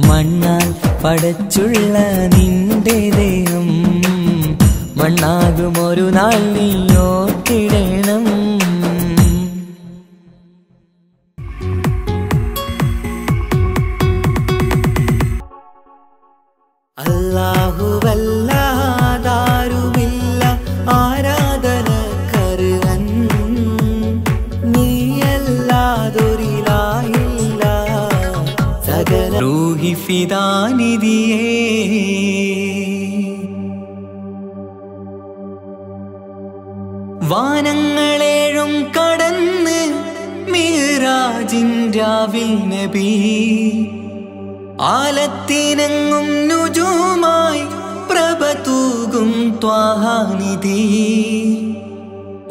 മണ്ണാൽ പടച്ചുള്ള നിന്റെ ദേഹം മണ്ണാകുമൊരു അതുമൊരു നാൾ നീ ഓർത്തിടണം. അല്ലാഹുവല്ലാതാരുമില്ല ആരാധനക്കർഹൻ, നീയല്ലാതൊരിലാഹില്ല സകല റൂഹി ഫിദാനിധിയേ വാനങ്ങളേഴും കടന്ന് മിഹ്റാജിൻ രാവിൽ നബി ആലത്തിനെങ്ങും നുജൂമായി പ്രഭ തൂകും ത്വാഹാനിധി.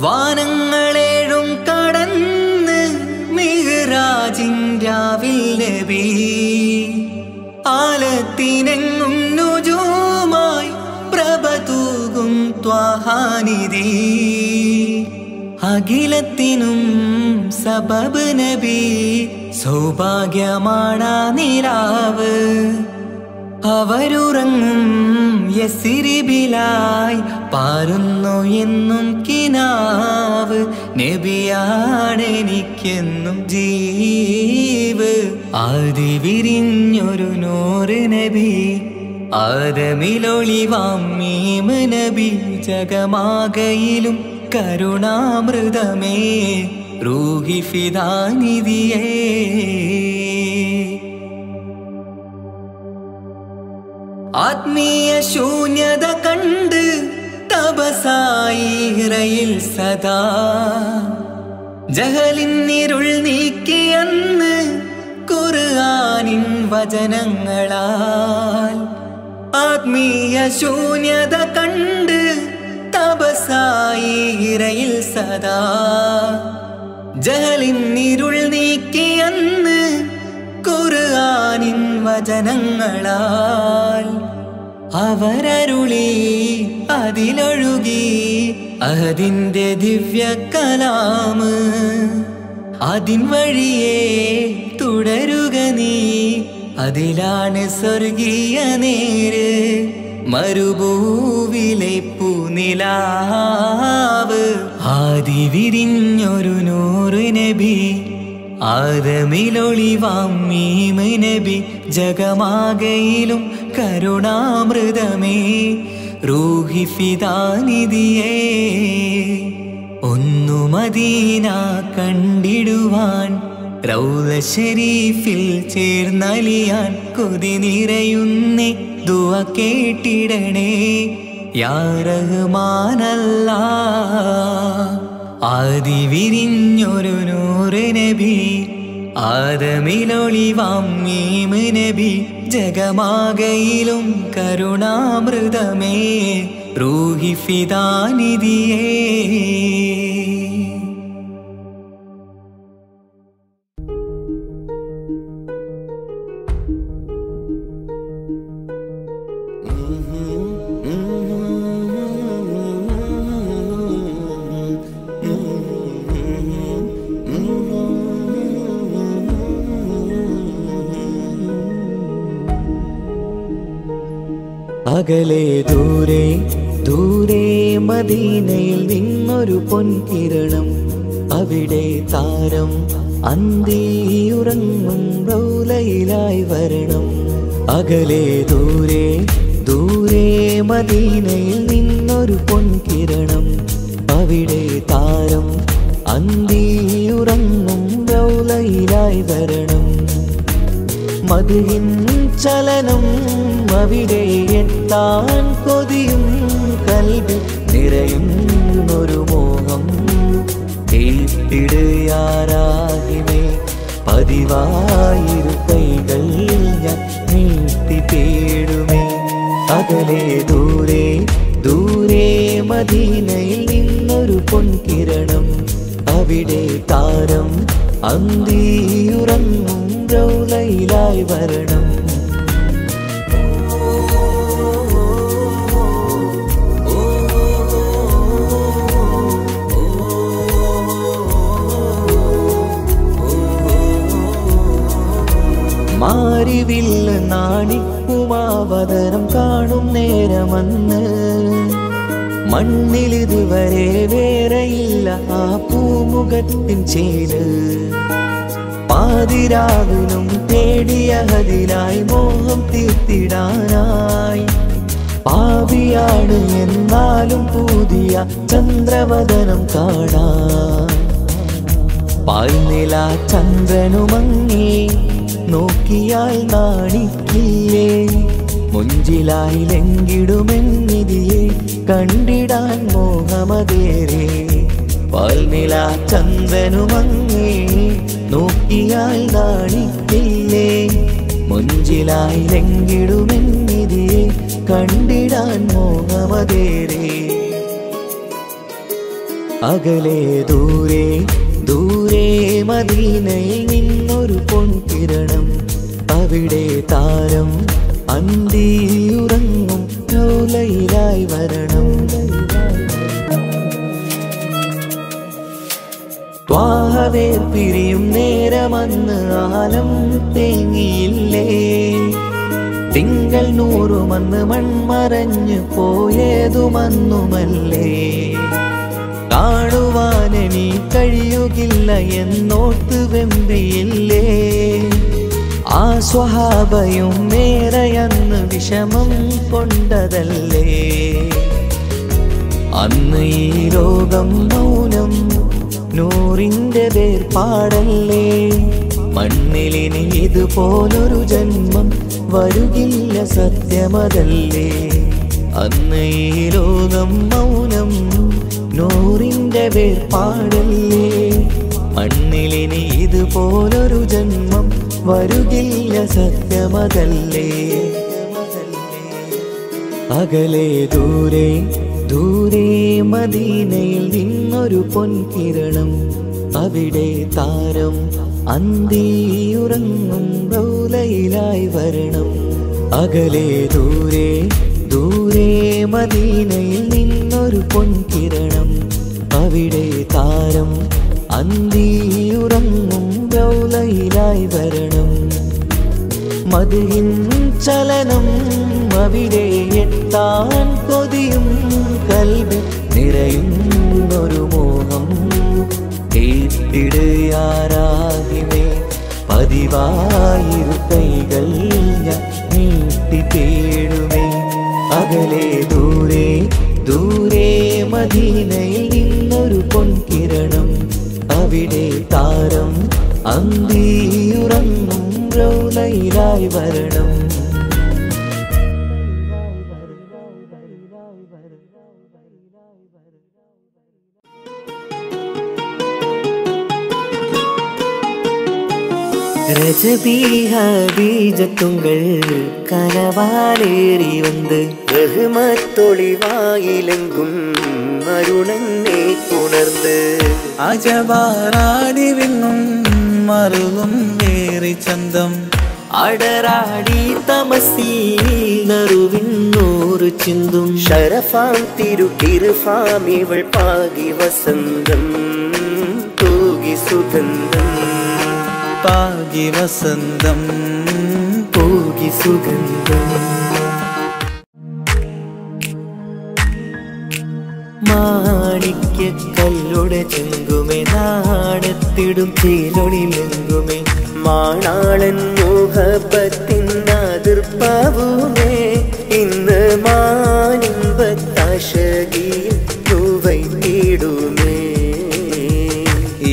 വാനങ്ങളേഴും കടന്ന് മിഹ്റാജിൻ രാവിൽ നബി ആലത്തിനെങ്ങും നുജൂമായി പ്രഭ തൂകും ത്വാഹാനിധി. അഖിലത്തിനും സബബ് നബി സൗഭാഗ്യമാണാ നിലാവ്. അവരുറങ്ങും യസിരിബിലായി പാരുന്നു എന്നും കിനാവ്. നബിയാണെനിക്കെന്നും ജീവ്. ആദി വിരിഞ്ഞൊരു നൂറ് നബി ആദമിലൊളിവാം മീമ് നബി. ജഗമാകയിലും കരുണാമൃതമേ റൂഹി ഫിദാനിധിയേ. ആത്മീയ ശൂന്യത കണ്ട് തപസായി ഇറയിൽ സദാ ജഹലിന്നിരുൾ നീക്കിയന്ന് ഖുർആനിൻ വചനങ്ങളാൽ. ആത്മീയ ശൂന്യത കണ്ട് തപസായി ഇറയിൽ സദാ ജഹലിന്നിരുൾ നീക്കിയന്ന് ഖുർആനിൻ വചനങ്ങളാൽ. അവരരുളി അതിലൊഴുകി അതിന്റെ ദിവ്യ കലാമ്. അതിൻ വഴിയേ തുടരുക നീ, അതിലാണ് സ്വർഗീയ നേര്. മരുഭൂവിലെ പൂനിലാവ് ആദി വിരിഞ്ഞൊരു നൂറ് നബി ആദമിലൊളിവാം മീമ് നബി. ജഗമാകയിലും കരുണാമൃതമേ റൂഹി ഫിദാനിധിയേ. ഒന്നു മദീന കണ്ടിടുവാൻ റൗള ശരീഫിൽ ചേർന്നലിയാൻ കൊതി നിറയുന്നേ ദുആ കേട്ടിടണേ യാ റഹ്മാനല്ലാഹ്. ആദി വിരിഞ്ഞൊരു നൂറ് നബി ആദമിലൊളിവാം മീമ് നബി. ജഗമാകയിലും കരുണാമൃതമേ റൂഹി ഫിദാനിധിയേ. അകലെ ദൂരെ ദൂരെ മദീനയിൽ നിന്നൊരു പൊൻകിരണം. അവിടെ താരം അന്തിയുറങ്ങും റൗലയിലായി വരണം. അകലെ ദൂരെ ദൂരെ മദീനയിൽ നിന്നൊരു പൊൻകിരണം. അവിടെ താരം അന്തിയുറങ്ങും റൗലയിലായി വരണം. മദിഹിൻ ചലനം അവിടെ എത്താൻ കൊതിയും കൽബിൽ നിറയുന്നൊരു മോഹം. ഏറ്റിടുയാരാഹിമേ പതിവായിരു കൈകൾ ഞാൻ നീട്ടി തേടുമേ. അകലെ ദൂരെ ദൂരെ മദീനയിൽ നിന്നൊരു പൊൻകിരണം. അവിടെ താരം അന്തിയുറങ്ങും റൗലയിലായി വരണം. മാരിവില്ല നാണിക്കുമാവതരം കാണും നേരമന്ന് മണ്ണിലിതുവരെ വേറെയില്ല ആ പൂമുഖത്തിൻ ചേര്. പാതിരാവിലും തേടിയ ഹദിലായി മോഹം തീർത്തിടാനായി. പാപിയാണ് എന്നാലും പുതിയ ചന്ദ്രവദനം കാണാൻ. പാൽനില ചന്ദ്രനുമങ്ങി നോക്കിയാൽ നാണിക്കില്ലേ. മുഞ്ചിലായി ലംഘിടുമെന്നിതിയെ കണ്ടിടാൻ മോഹമതേറെ. പാൽനില ചന്ദ്രനുമങ്ങി നോക്കിയാൽ നാണിക്കില്ലേ. മുഞ്ചിലായി ലംഘിടുമെന്നിതിയെ കണ്ടിടാൻ മോഹമതേറെ. അകലെ ദൂരെ ദൂരെ മദീനയിൽ നിന്നൊരു പൊൻകിരണം. അവിടെ താരം അന്തിയുറങ്ങും റൗളയിലായി വരണം. ത്വാഹവേ പിരിയും നേരമന്ന് ആലം തേങ്ങിയില്ലേ. തിങ്കൾ നൂറുമന്ന് മൺമറഞ്ഞു പോയതുമന്നുമല്ലേ. കാണുവാനെനി കഴിയുകില്ല എന്നോർത്ത് വെമ്പിയില്ലേ. ആ സ്വഹാബയും മേറയന്ന് വിഷമം കൊണ്ടതല്ലേ. അന്ന് ഈ ലോകം മൗനം നൂറിന്റെ വേർപാടല്ലേ. മണ്ണിലിനി ഇതുപോലൊരു ജന്മം വരുകില്ല സത്യമതല്ലേ. അന്ന് ഈ ലോകം മൗനം നൂറിന്റെ വേർപാടല്ലേ. മണ്ണിലിനി ഇതുപോലൊരു ജന്മം വരുകില്ല സത്യമതല്ലേ. അകലെ ദൂരെ ദൂരെ മദീനയിൽ നിന്നൊരു പൊൻകിരണം. അവിടെ താരം അന്തിയുറങ്ങും റൗളയിലായി വരണം. അകലെ ദൂരെ ദൂരെ മദീനയിൽ നിന്നൊരു പൊൻകിരണം. അവിടെ താരം അന്തിയുറങ്ങും റൗളയിലായി വരണം. മദ്ഹിൻ ചലനം അവിടെ എത്താൻ കൊതിയും കൽബ് നിറയുന്നൊരു മോഹം. കേട്ടിടയാരാകിമേ പതിവായിരു കൈകൾ ഞാൻ നീട്ടി തേടുമേ. അകലെ ദൂരെ ദൂരെ മദീനയിൽ നിന്നൊരു പൊൻകിരണം. അവിടെ താരം അന്തിയുറങ്ങും റൗളയിലായി വരണം. ரஜபி ஹதீஜத்துங்கள் கனவாலேறி வந்து ரஹ்மத்தொளிவாயிலெங்கும் அருணன்னே உணர்ந்து അജവാറാടി വിണ്ണും മറുകും വേറി ചന്തം. അടരാടി തമസിൽ നറുവിന്നൂറ് ചിന്തും. ഷറഫാം തിരുകിർഫാം ഇവൾ പാകി വസന്തം തൂകി സുഗന്ധം. പാകി വസന്തം തൂകി സുഗന്ധം. മാണിക്യ കല്ലുടെ ചെങ്കുമേ നാടത്തിടും ചേലൊളിലെങ്കുമേ. മാണാളൻ മോഹബത്തിൻ അതിർപ്പാവുമേ. ഇന്ന് മാനിമ്പത്താശകിയിൽ തൂവൈത്തിടുമേ.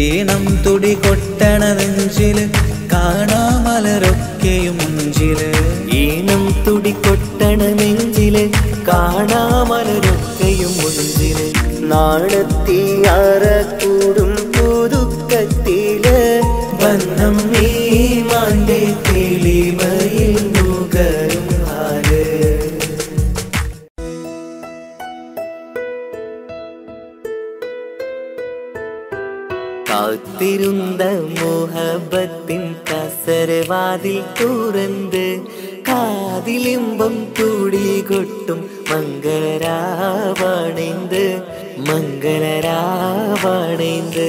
ഈണം തുടി കൊട്ടണ നെഞ്ചില് കാണാമലരൊക്കെയും മുഞ്ചില്. ഈണം തുടി കൊട്ടണ നെഞ്ചില് കാണാമലരൊക്കെയും മുഞ്ചില്. നാണത്തിയാറ കൂടും പുതുക്കത്തില് ബന്ധം ഈമാന്റെ തെളിമയിൽ നുകരും ഹാല്. കാത്തിരുന്ന മോഹബത്തിൻ കസരവാതിൽ തുറന്ന് കാതിലിമ്പം കൂടി കൊട്ടും മംഗളരാവണൈந்து മംഗളരാവണൈந்து.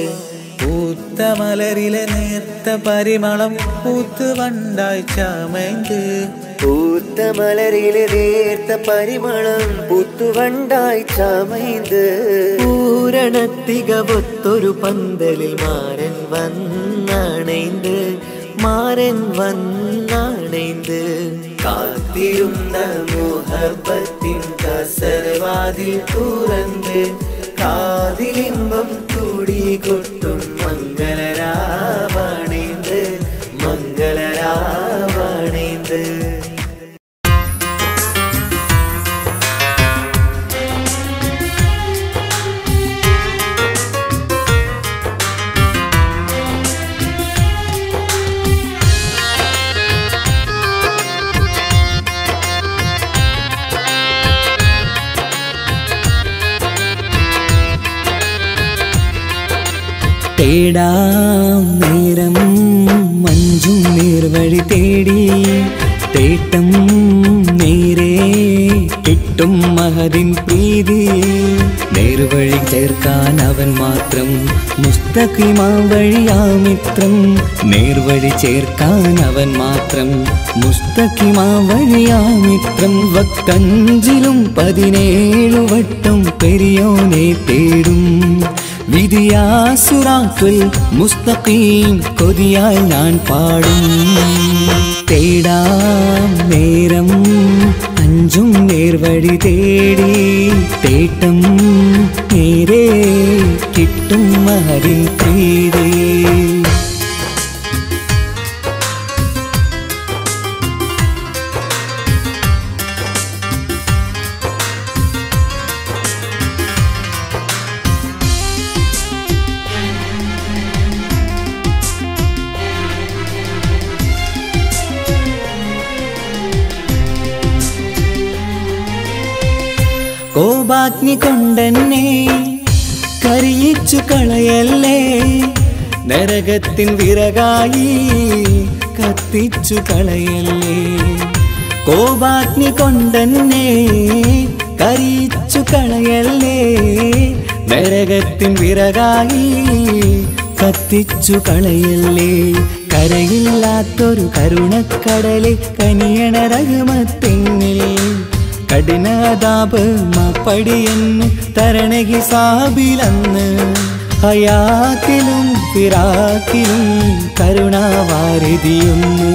പൂത്ത മലരിലെ നേർത്ത പരിമളം പൂത്ത് വണ്ടായി ചമൈந்து പൂത്ത മലരിലെ നേർത്ത പരിമളം പുത്തുവണ്ടായി ചമൈന്ത് പൂരണത്തികവൊത്തൊരു പന്തലിൽ മാരൻ വന്നണൈന്ത് കാത്തിരുന്ന മോഹബത്തിൻ കസർവാതിൽ തുറന്ന് കാതിലിമ്പം തുടികൊട്ടും മംഗളരാവണൈന്ത് തേടാം നേരം മഞ്ചും നേർവഴി തേടി തേട്ടം നേരെ കിട്ടും മഹദിൻ പ്രീതി നേർവഴി ചേർക്കാൻ അവൻ മാത്രം മുസ്തഖിമാ വഴിയാമിത്രം നേർവഴി ചേർക്കാൻ അവൻ മാത്രം മുസ്തഖിമാ വഴിയാമിത്രം വക്കഞ്ചിലും 17 വട്ടം പെരിയോനെ തേടും വിധിയാസുറാത്തുൽ മുസ്തഖീം കൊതിയാൽ ഞാൻ പാടും തേടാം നേരം അഞ്ചും നേർവഴി തേടി തേട്ടം നേരെ കിട്ടും മഹദിൻ പ്രീതി കോപാഗ്നി കൊണ്ടെന്നെ കരിയിച്ചു കളയല്ലേ നരകത്തിൻ വിറകായി കത്തിച്ചു കളയല്ലേ കോപാഗ്നി കൊണ്ടെന്നെ കരിയിച്ചു കളയല്ലേ നരകത്തിൻ വിറകായി കത്തിച്ചു കളയല്ലേ കരയില്ലാത്തൊരു കരുണക്കടലെ കനിയണ റഹ്മത്തിന്നിൽ കഠിനതാപ് മാപ്പടിയെന്ന് തരണ ഹിസാബിലന്ന് ഹയാത്തിലും ഫിറാക്കിലും കരുണാവാരിതിയൊന്ന്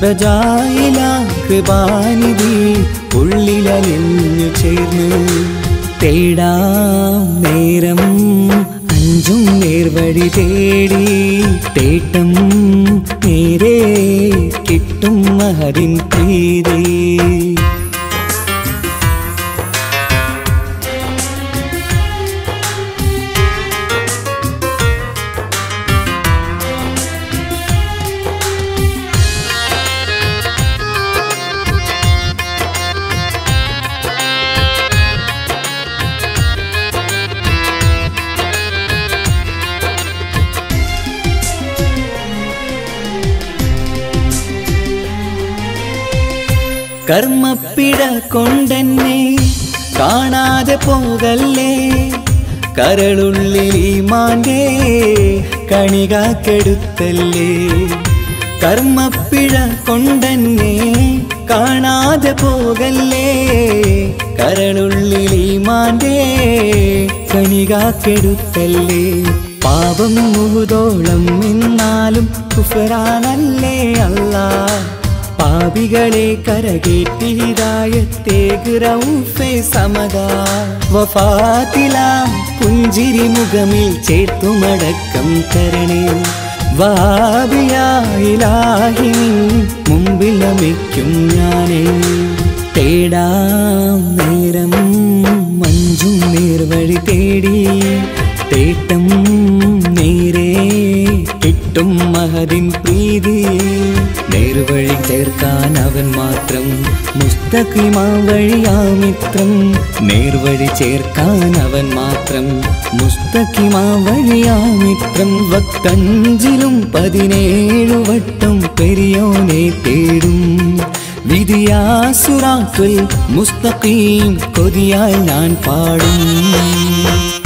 റജായില കൃപാനിധി ഉള്ളിലലിഞ്ഞു ചേർന്ന് തേടാം നേരം അഞ്ചും നേർവഴി തേടി തേട്ടം നേരെ കിട്ടും മഹദിൻ പ്രീതി കർമ്മപ്പിട കൊണ്ടെന്നെ കാണാതെ പോകല്ലേ കരളുള്ളിൽ ഈമാന്റെ കണികാക്കെടുത്തല്ലേ കർമ്മപ്പിഴ കൊണ്ടെന്നെ കാണാതെ പോകല്ലേ കരളുള്ളിൽ ഈമാന്റെ കണികാക്കെടുത്തല്ലേ പാപം മുഹുദോളം എന്നാലും കുഫറാനല്ലേ അല്ലാ പാപികളെ കരകേറ്റി ഹിദായത്തേക് റഊഫേ സമദാ വഫാത്തിലാം പുഞ്ചിരി മുഖമിൽ ചേർത്തുമടക്കം തരണേ വഹാബിയായിലാഹി മുമ്പിൽ നമിക്കും ഞാനേ തേടാം നേരം മഞ്ചും നേർവഴി തേടി തേട്ടം നേരെ കിട്ടും മഹദിൻ പ്രീതി നേർവഴി ചേർക്കാൻ അവൻ മാത്രം മുസ്തഖിമാ വഴിയാമിത്രം നേർവഴി ചേർക്കാൻ അവൻ മാത്രം മുസ്തഖിമാ വഴിയാമിത്രം വക്കഞ്ചിലും 17 വട്ടം പെരിയോനെ തേടും വിധിയാസുറാത്തുൽ മുസ്തഖീം കൊതിയാൽ ഞാൻ പാടും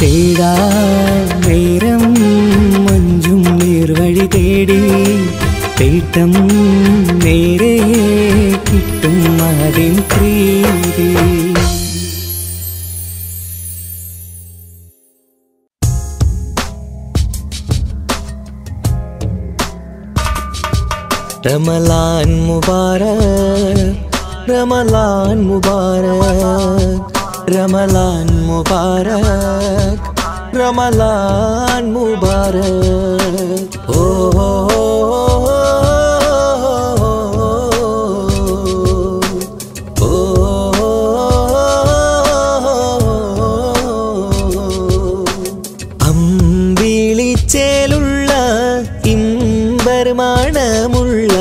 തേടാ നേരം മഞ്ചും നേർവഴി തേടി തേട്ടം നേരെ കിട്ടും അതിൻ പ്രീതി. റമളാൻ മുബാരക് റമളാൻ മുബാരക് റമളാൻ മുബാരക് റമളാൻ മുബാരക്. ഓ അമ്പിളിച്ചേലുള്ള ഇമ്പർമണമുള്ള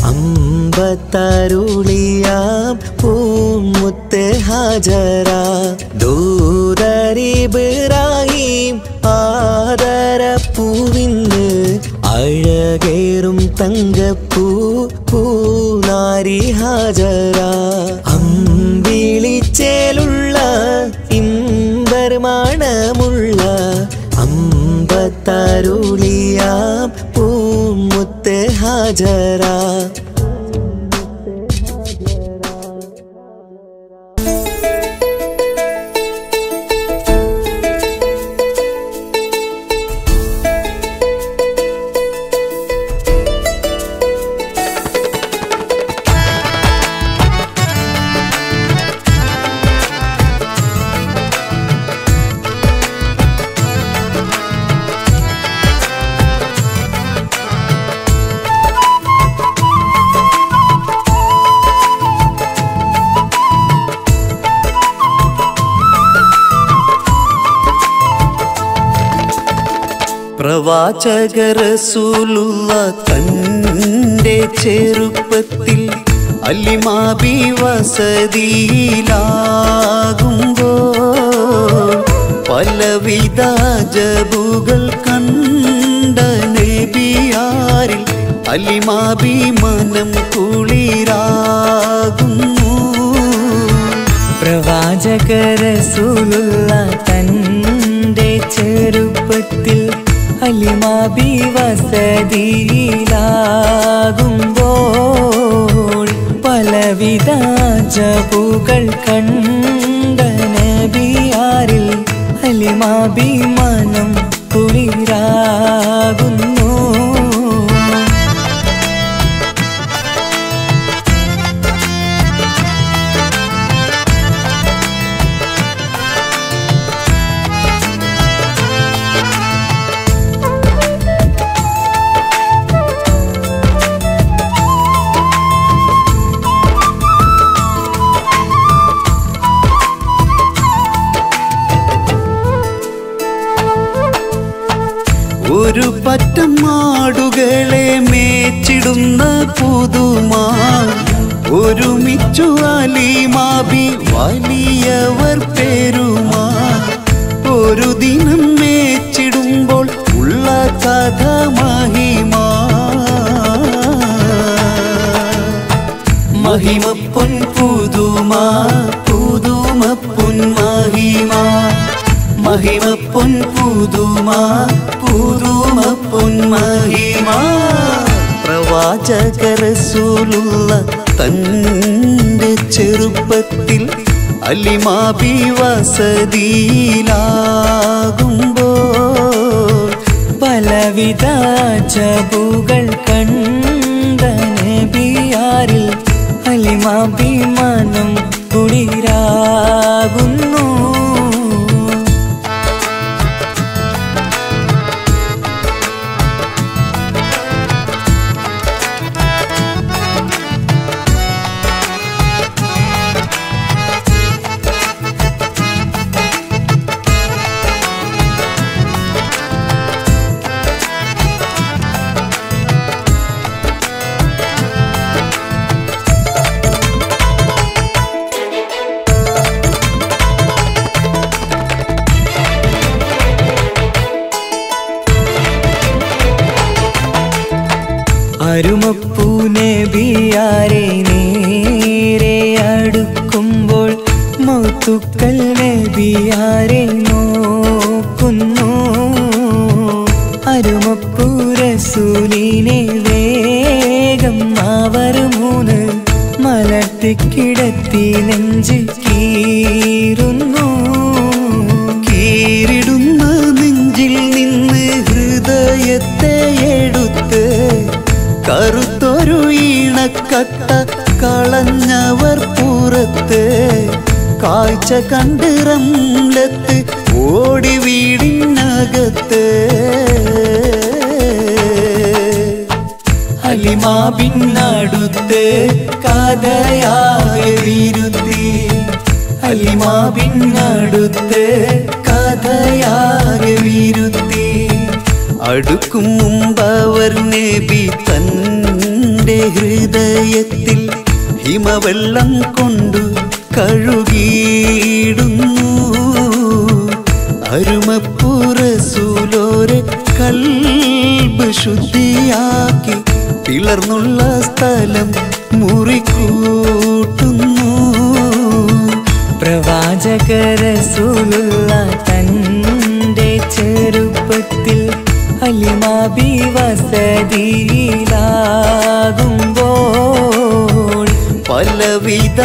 അമ്പത്തരുളിയാം പൂമുത്ത് ഹാജറ ദൂതരിബ്രാഹിം ആദരപ്പൂവിന്ന് അഴകേറും തങ്കപ്പൂ പൂനാരി ഹാജറ. അമ്പിളിച്ചേലുള്ള ഇമ്പർമണമുള്ള അമ്പത്തരുളിയാം പൂമുത്ത് ഹാജറ. പ്രവാചക റസൂലുള്ള തന്റെ ചെറുപ്പത്തിൽ അലിമാബി വസതിയിലാകുമ്പോൾ പലവിധ ജബുകൾ കണ്ട നബിയാരിൽ അലിമാബി മനം കുളിരാകുന്നു. പ്രവാചക റസൂലുള്ള തന്റെ ചെറുപ്പത്തിൽ അലിമാബി വസതിയിലാകുമ്പോൾ പലവിധ ജബുകൾ കണ്ട നബിയാരിൽ അലിമാബി മനം കുളിരാകുന്നു. ഒരു പറ്റം മാടുകളെ മേച്ചിടുന്ന പുതുമാ ഒരുമിച്ചു അലിമാബി വലിയവർ പെരുമാ. ഒരു ദിനം മേച്ചിടുമ്പോൾ ഉള്ള കഥ മഹിമാ. മഹിമപ്പൊൻ പുതുമാ പുതുമപ്പൊൻ മഹിമാ. മഹിമപ്പൊൻ പുതുമാ പുതുമപ്പൊൻ മഹിമാ. പ്രവാചക റസൂലുള്ള തന്റെ ചെറുപ്പത്തിൽ അലിമാബി വസതിയിലാകുമ്പോൾ പലവിധ ജബുകൾ കണ്ട നബിയാരിൽ അലിമാബി മനം കുളിരാകുന്നു. അരുമപ്പൂ നബിയാരെ നേരെ അടുക്കുമ്പോൾ മൗത്തുക്കൽ നബിയാരെ നോക്കുന്നു. അരുമപ്പൂ റസൂലിനെ വേഗം അവർ മൂന്ന് മലട്ട കിടത്തി നെഞ്ച് കീറുന്നു. കീറിടുന്ന നെഞ്ചിൽ നിന്ന് ഹൃദയത്തെ എടുത്ത് കറുത്തൊരു ഈണക്കട്ട കളഞ്ഞവർ പുറത്ത്. കാഴ്ച കണ്ട് റംലത്ത് ഓടി വീടിനകത്ത്. ഹലിമാ ബിന്നടുത്ത് കഥയാകെ വിരുത്തി. ഹലിമാ ബിന്നടുത്ത് കഥയാകെ വിരുത്തി. അടുക്കും മുമ്പവർ നബി തന്റെ ഹൃദയത്തിൽ ഹിമവെള്ളം കൊണ്ടു കഴുകിയിടുന്നു. അരുമപ്പുറസൂലോരെ കൽബ് ശുദ്ധിയാക്കി പിളർന്നുള്ള സ്ഥലം മുറിക്കൂട്ടുന്നു. പ്രവാചക റസൂലുള്ള തന്റെ ചെറുപ്പത്തിൽ ഹലിമാ ബി വസതിയിലാകുമ്പോൾ പലവിധ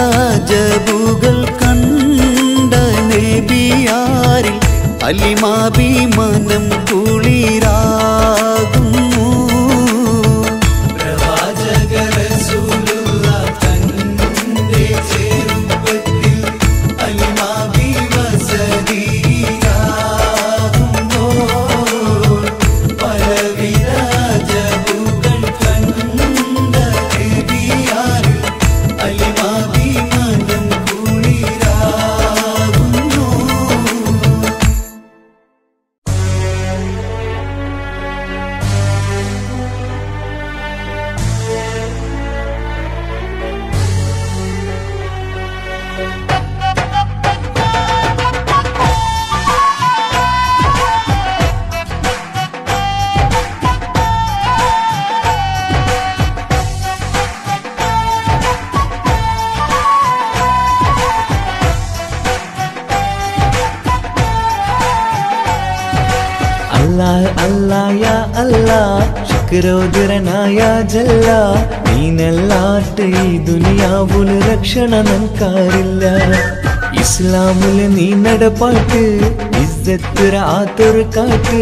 ജബുകൾ കണ്ട നബിയാരിൽ ഹലിമാ ബി മനം കുളിരാകുന്നു. പ്രവാചക റസൂലുള്ള തന്റെ ചെറുപ്പത്തിൽ ഹലിമാ ബി വസതിയിലാകുമ്പോൾ പലവിധ ജബുകൾ കണ്ട നബിയാരിൽ ഹലിമാ ബി മനം കുളിരാകുന്നു. അല്ലാഹ് അല്ലാഹ് യാ അല്ലാഹ് ശുക്രോദരനായ ജല്ല. നീനല്ലാട്ട് ഈ ദുനിയാവുല് രക്ഷണ നൻകാരില്ല. ഇസ്ലാമുല് നീ നടപ്പാട്ട് ഇസ്സത്ത് റാത്തൊരു കാട്ട്.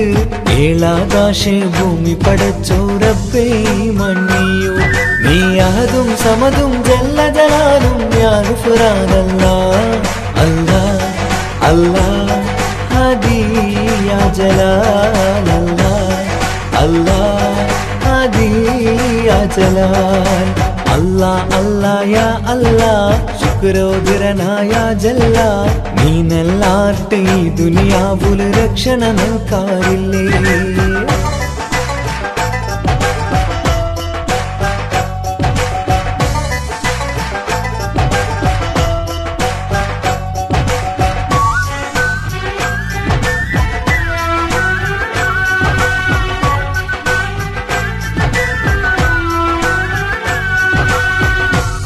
ഏഴാകാശ ഭൂമി പടച്ചോ റബ്ബേ മണ്ണിയോ. നീ അഹദും സമദും ജല്ല ജലാലും യാ ഗുഫ്രാനല്ലാഹ്. അല്ലാഹ് അല്ലാഹ് ഹദി യാ ജലാൽ. അല്ലാഹ് അല്ലാഹ് ഹദി യാ ജലാൽ. അല്ലാഹ് അല്ലാഹ് യാ അല്ലാഹ് ശുക്രോദരനായ ജല്ല. നീനല്ലാട്ട് ഈ ദുനിയാവുല് രക്ഷണ നൽക്കാറില്ലേ.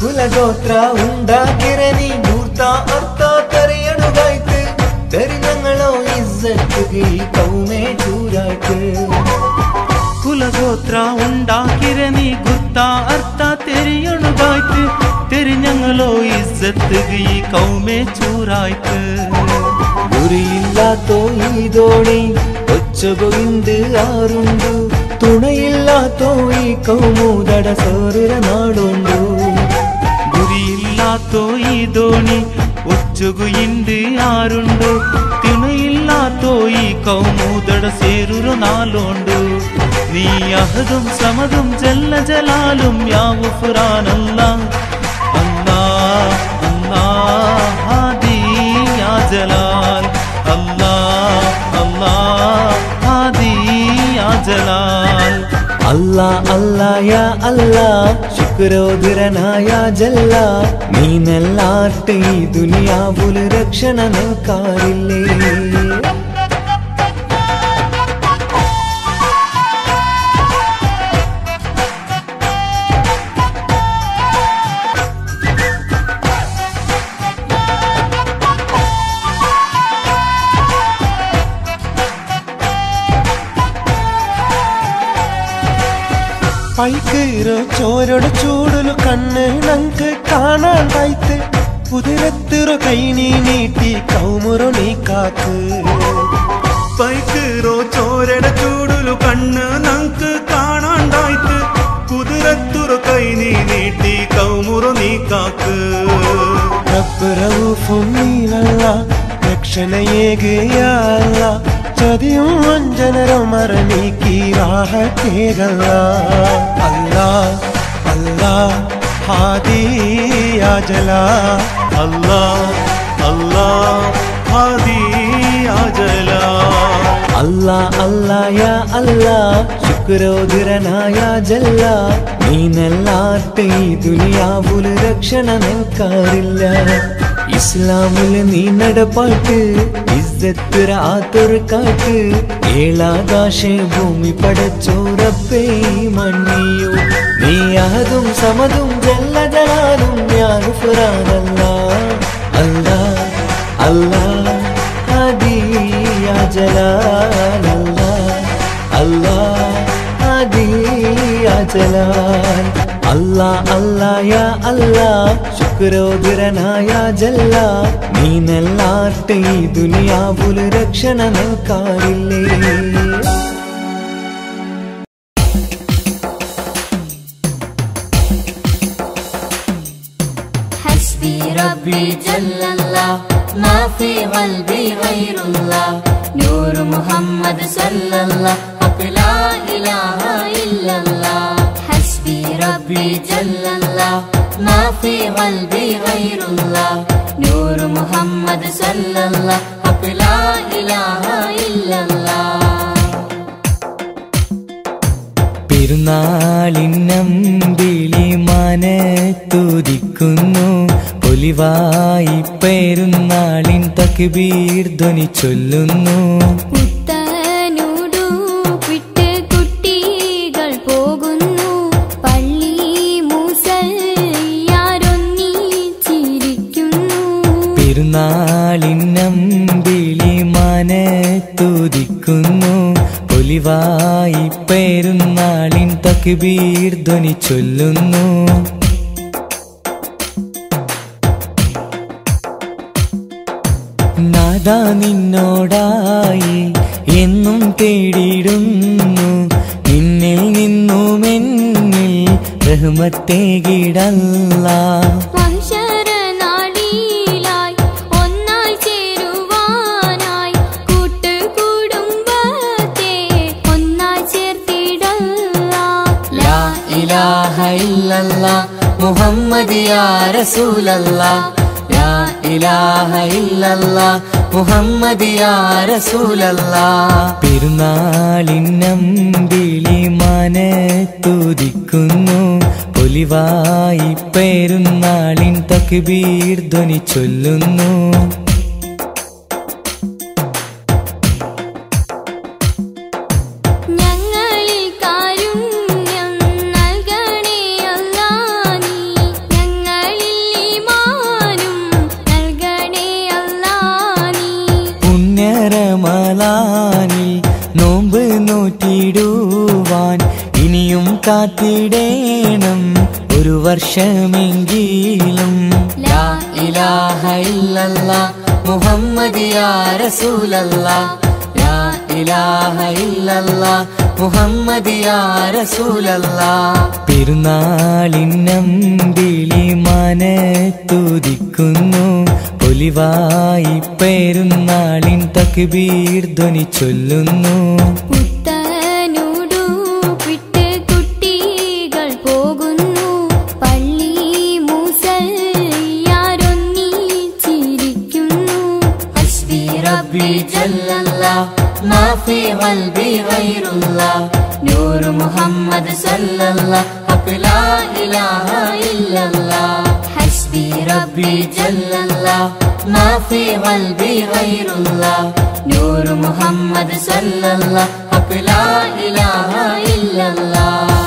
കുലഗോത്ര ഉണ്ടാക്കിരനി മൂർത്ത അർത്ഥ തെരയണുകായ്ക്ക്. തെരിഞ്ഞങ്ങളോ ഇസ്സത്ത് ഈ കൗമേ ചൂരായ്ക്ക്. കുലഗോത്ര ഉണ്ടാക്കിരനി ഗുർത്ത അർത്ഥ തെരിയണുകായ്ക്ക്. തെരിഞ്ഞങ്ങളോ ഇസ്സത്ത് ഈ കൗമേ ചൂരായ്ക്ക്. ഗുരിയില്ലാത്തോ ഈ ദോണി ഒച്ചകൊയിന്ത് ആറുണ്ടു. തുണയില്ലാത്തോ ഈ കൗമൂതട സോറുര നാടുണ്ടു. ഗുരിയില്ലാത്തോ ഈ ദോണി ഒച്ചുകുയിണ്ട് ആരുണ്ടോ. തുണയില്ലാത്തോ ഈ കൗമൂതട സേരുരു നാളുണ്ട്. നീ അഹദും സമദും ജല്ല ജലാലും യാ ഗുഫ്രാനല്ലാഹ്. അല്ലാഹ് അല്ലാഹ് ഹാദി യാ ജലാൽ. അല്ലാഹ് അല്ലാഹ് ഹാദി യാ ജലാൽ. അല്ലാഹ് അല്ലാഹ് യാ അല്ലാഹ് ശുക്രോദരനായ ജല്ല. നീനല്ലാട്ട് ഈ ദുനിയാവുല് രക്ഷണ നൽക്കാറില്ലേ. പൈക്കീറോ ചോരയുടെ ചൂടുಲು കണ്ണ് നങ്ക് കാണാണ്ടായിട്ട് കുതിരത്തിറു കൈ നീ നീട്ടി കൗമുറു നീ കാക്ക് പൈക്കീറോ ചോരയുടെ ചൂടുಲು കണ്ണ് നങ്ക് കാണാണ്ടായിട്ട് കുതിരത്തിറു കൈ നീ നീട്ടി കൗമുറു നീ കാക്ക് റബ്ബ് റഊഫും നീലല്ല രക്ഷണയേകയല്ല ചതിയും വഞ്ചനരും മറനീക്കി റാഹത്തേകല്ല അല്ലാ അല്ലാ ഹാദി യാ ജലാ അല്ലാ അല്ലാ ഹാദി യാ ജലാ അല്ലാ അല്ലാ യാ അല്ലാ ശുക്രോദരനായ ജല്ല നീനല്ലാത്ത ഈ ദുനിയാവുല് രക്ഷണ നിൽക്കാറില്ല ഇസ്ലാമില് നീ നടപ്പാട്ട് ഇസ്സത്ത് ആത്തൊരു കാട്ട് ഏഴാകാശ ഭൂമി പടച്ചോറപ്പേ മണ്ണിയോ നീ അഹദും സമതും ജല്ല ജലാലും ഞാൻ ഫുറാനല്ലാ അല്ലാ അല്ലാ ഹാദി യാ ജലാൽ അല്ലാ അല്ലാ ഹാദി യാ ജലാൽ അല്ലാ അല്ലാ യാ അല്ലാ ശുക്രോദരനായ ജല്ല നീനല്ലാത്ത ഈ ദുനിയാവുല് രക്ഷണ നിൽക്കാറില്ലേ حسبي ربي جل الله ما في قلبي غير الله نور محمد صلى الله حق لا إله إلا الله حسبي ربي جل الله ما في قلبي غير الله نور محمد صلى الله حق لا إله إلا الله പെരുന്നാളിനമ്പിളി മനത്തുദിക്കുന്നു പൊലിവായി പെരുന്നാളിൻ തക്ബീർ ധ്വനി ചൊല്ലുന്നു പുത്തനുടുപ്പിട്ട് കുട്ടികൾ പോകുന്നു പള്ളി മുസല്ലിയാരൊന്നിച്ചിരിക്കുന്നു പെരുന്നാളിനമ്പിളി മനത്തുദിക്കുന്നു പൊലിവായി പെരുന്നാളിൻ തക്ബീർ ധ്വനി ചൊല്ലുന്നു നാദാ നിന്നോടായി എന്നും തേടിയിടുന്നു നിന്നിൽ നിന്നും എന്നിൽ റഹ്മത്തേകിടല്ലാ മഹ്ശറനാളിലായി ഒന്നായി ചേരുവാനായി കൂട്ടുകുടുംബത്തെ ഒന്നായി ചേർത്തിടല്ലാ ലാ ഇലാഹ ഇല്ലല്ലാഹ് മുഹമ്മദ് യാ റസൂലല്ലാഹ് ലാ ഇലാഹ ഇല്ലല്ലാഹ് മുഹമ്മദ് യാ റസൂലല്ലാഹ് പെരുന്നാളിനമ്പിളി മനത്തുദിക്കുന്നു പൊലിവായി പെരുന്നാളിൻ തക്ബീർ ധ്വനി ചൊല്ലുന്നു ഞങ്ങളിൽ കാരുണ്യം നൽകണേ അല്ലാ നീ ഞങ്ങളിൽ ഈമാനും നൽകണേ അല്ലാ നീ പുണ്യറമളാനിൽ നോമ്പ് നോറ്റിടുവാൻ ഇനിയും കാത്തിടേണം ഒരു വർഷമെങ്കിലും ലാ ഇലാഹ ഇല്ലല്ലാഹ് മുഹമ്മദ് യാ റസൂലല്ലാഹ് ലാ ഇലാഹ ഇല്ലല്ലാഹ് മുഹമ്മദ് യാ റസൂലല്ലാഹ് പെരുന്നാളിനമ്പിളി മനത്തുദിക്കുന്നു പൊലിവായി പെരുന്നാളിൻ തക്ബീർ ധ്വനി ചൊല്ലുന്നു പുത്തനുടുപ്പിട്ട് കുട്ടികൾ പോകുന്നു പള്ളി മുസല്ലിയാരൊന്നിച്ചിരിക്കുന്നു ഹസ്ബി റബ്ബി ജല്ലല്ലാഹ് മാ ഫീ ഖൽബി ഗൈറുല്ലാഹ് നൂർ മുഹമ്മദ് സല്ലല്ലാഹ് ഹഖ് ലാ ഇലാഹ ഇല്ലല്ലാഹ് ഹസ്ബി റബ്ബി ജല്ലല്ലാഹ് മാ ഫീ ഖൽബി ഗൈറുല്ലാഹ് നൂർ മുഹമ്മദ് സല്ലല്ലാഹ് ഹഖ് ലാ ഇലാഹ ഇല്ലല്ലാഹ്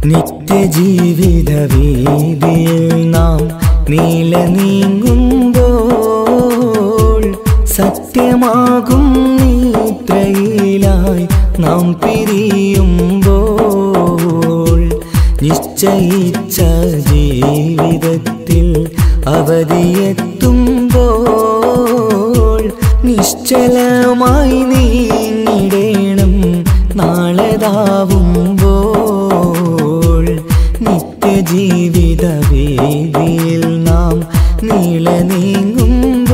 നിത്യജീവിത വീതിയിൽ നാം നീല നീങ്ങുമ്പോൾ സത്യമാകും നിദ്രയിലായി നാം പിരിയുമ്പോൾ നിശ്ചയിച്ച ജീവിതത്തിൽ അവധിയെത്തുമ്പോൾ നിശ്ചലമായി നീങ്ങിടേണം നാളെതാവുമ്പോൾ നിത്യജീവിത വേദിയിൽ നാം നീള നീങ്ങുമ്പോൾ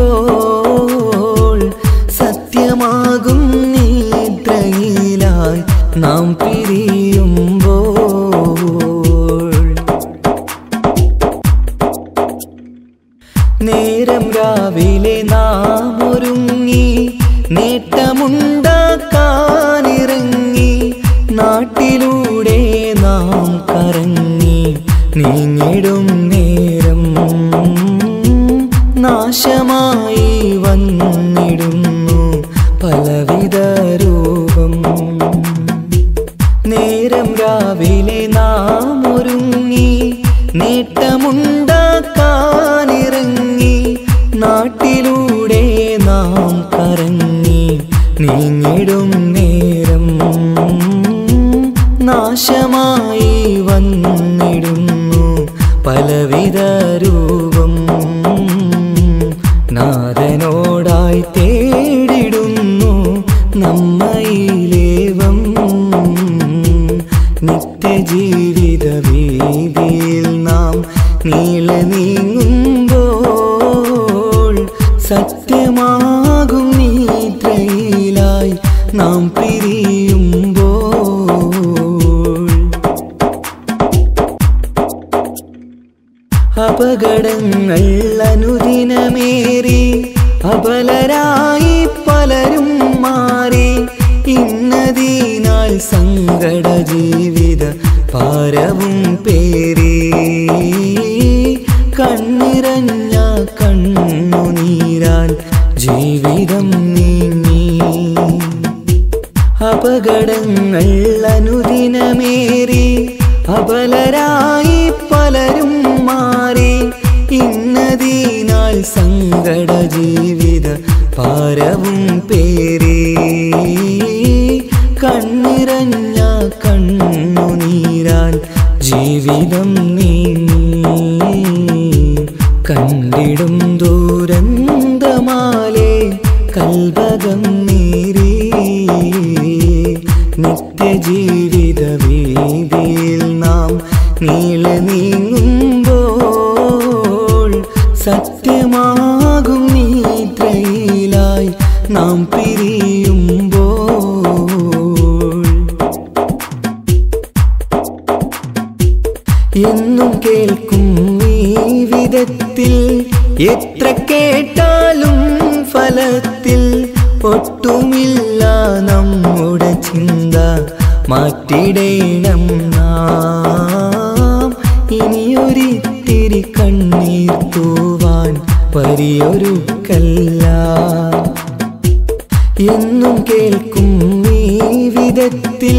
സത്യമാകും നിദ്രയിലായി നാം പിരിയുമ്പോൾ നേരം രാവിലെ നാം ഒരുങ്ങി നേട്ടമുണ്ടാക്കാനിറങ്ങി നാട്ടിലൂടെ നാം കറങ്ങി നീങ്ങിടും നേരം നാശമായി വന്നിടുന്നു പലവിധ രൂപം നേരം രാവിലെ നാം ഒരുങ്ങി നേട്ടമുണ്ടാക്കാനിറങ്ങി നാട്ടിലൂടെ നാം കറങ്ങി നീങ്ങിടും നേരം നാശമായി വന്നിടുന്നു പലവിധ രൂപം നാഥനോടായി തേടിടുന്നു നമ്മയിലേവം നിത്യജീവിത വീതിയിൽ നാം നീള നീങ്ങുമ്പോൾ സത്യമാകും നിദ്രയിലായി നാം പിരിയുമ്പോൾ അപകടങ്ങൾ അനുദിനമേറി അബലരായി പലരും മാറി ഇന്നതിനാൽ സങ്കട ജീവിത ഭാരവും പേറി കണ്ണിറഞ്ഞ കണ്ണുനീരാൽ ജീവിതം നീങ്ങി അപകടങ്ങൾ അനുദിനമേറി അബലരായി പലരും മാറി ഇന്നതിനാൽ സങ്കട ജീവിത ഭാരവും പേറി കണ്ണിറഞ്ഞ കണ്ണുനീരാൽ ജീവിതം നീങ്ങി കണ്ടിടും ദൂരന്തമാലേ കൽബകം നീറി നിത്യജീവിത വീതിയിൽ നാം നീള നീങ്ങുമ്പോൾ സത്യമാകും നിദ്രയിലായി നാം പിരിയുമ്പോൾ എന്നും കേൾക്കും ഈ വിധത്തിൽ എത്ര കേട്ടാലും ഫലത്തിൽ ഒട്ടുമില്ല നമ്മുടെ ചിന്ത മാറ്റിടേണം നാം ഇനിയൊരിത്തിരി കണ്ണീർ തൂവാൻ പരിയൊരുക്കല്ല എന്നും കേൾക്കും ഈ വിധത്തിൽ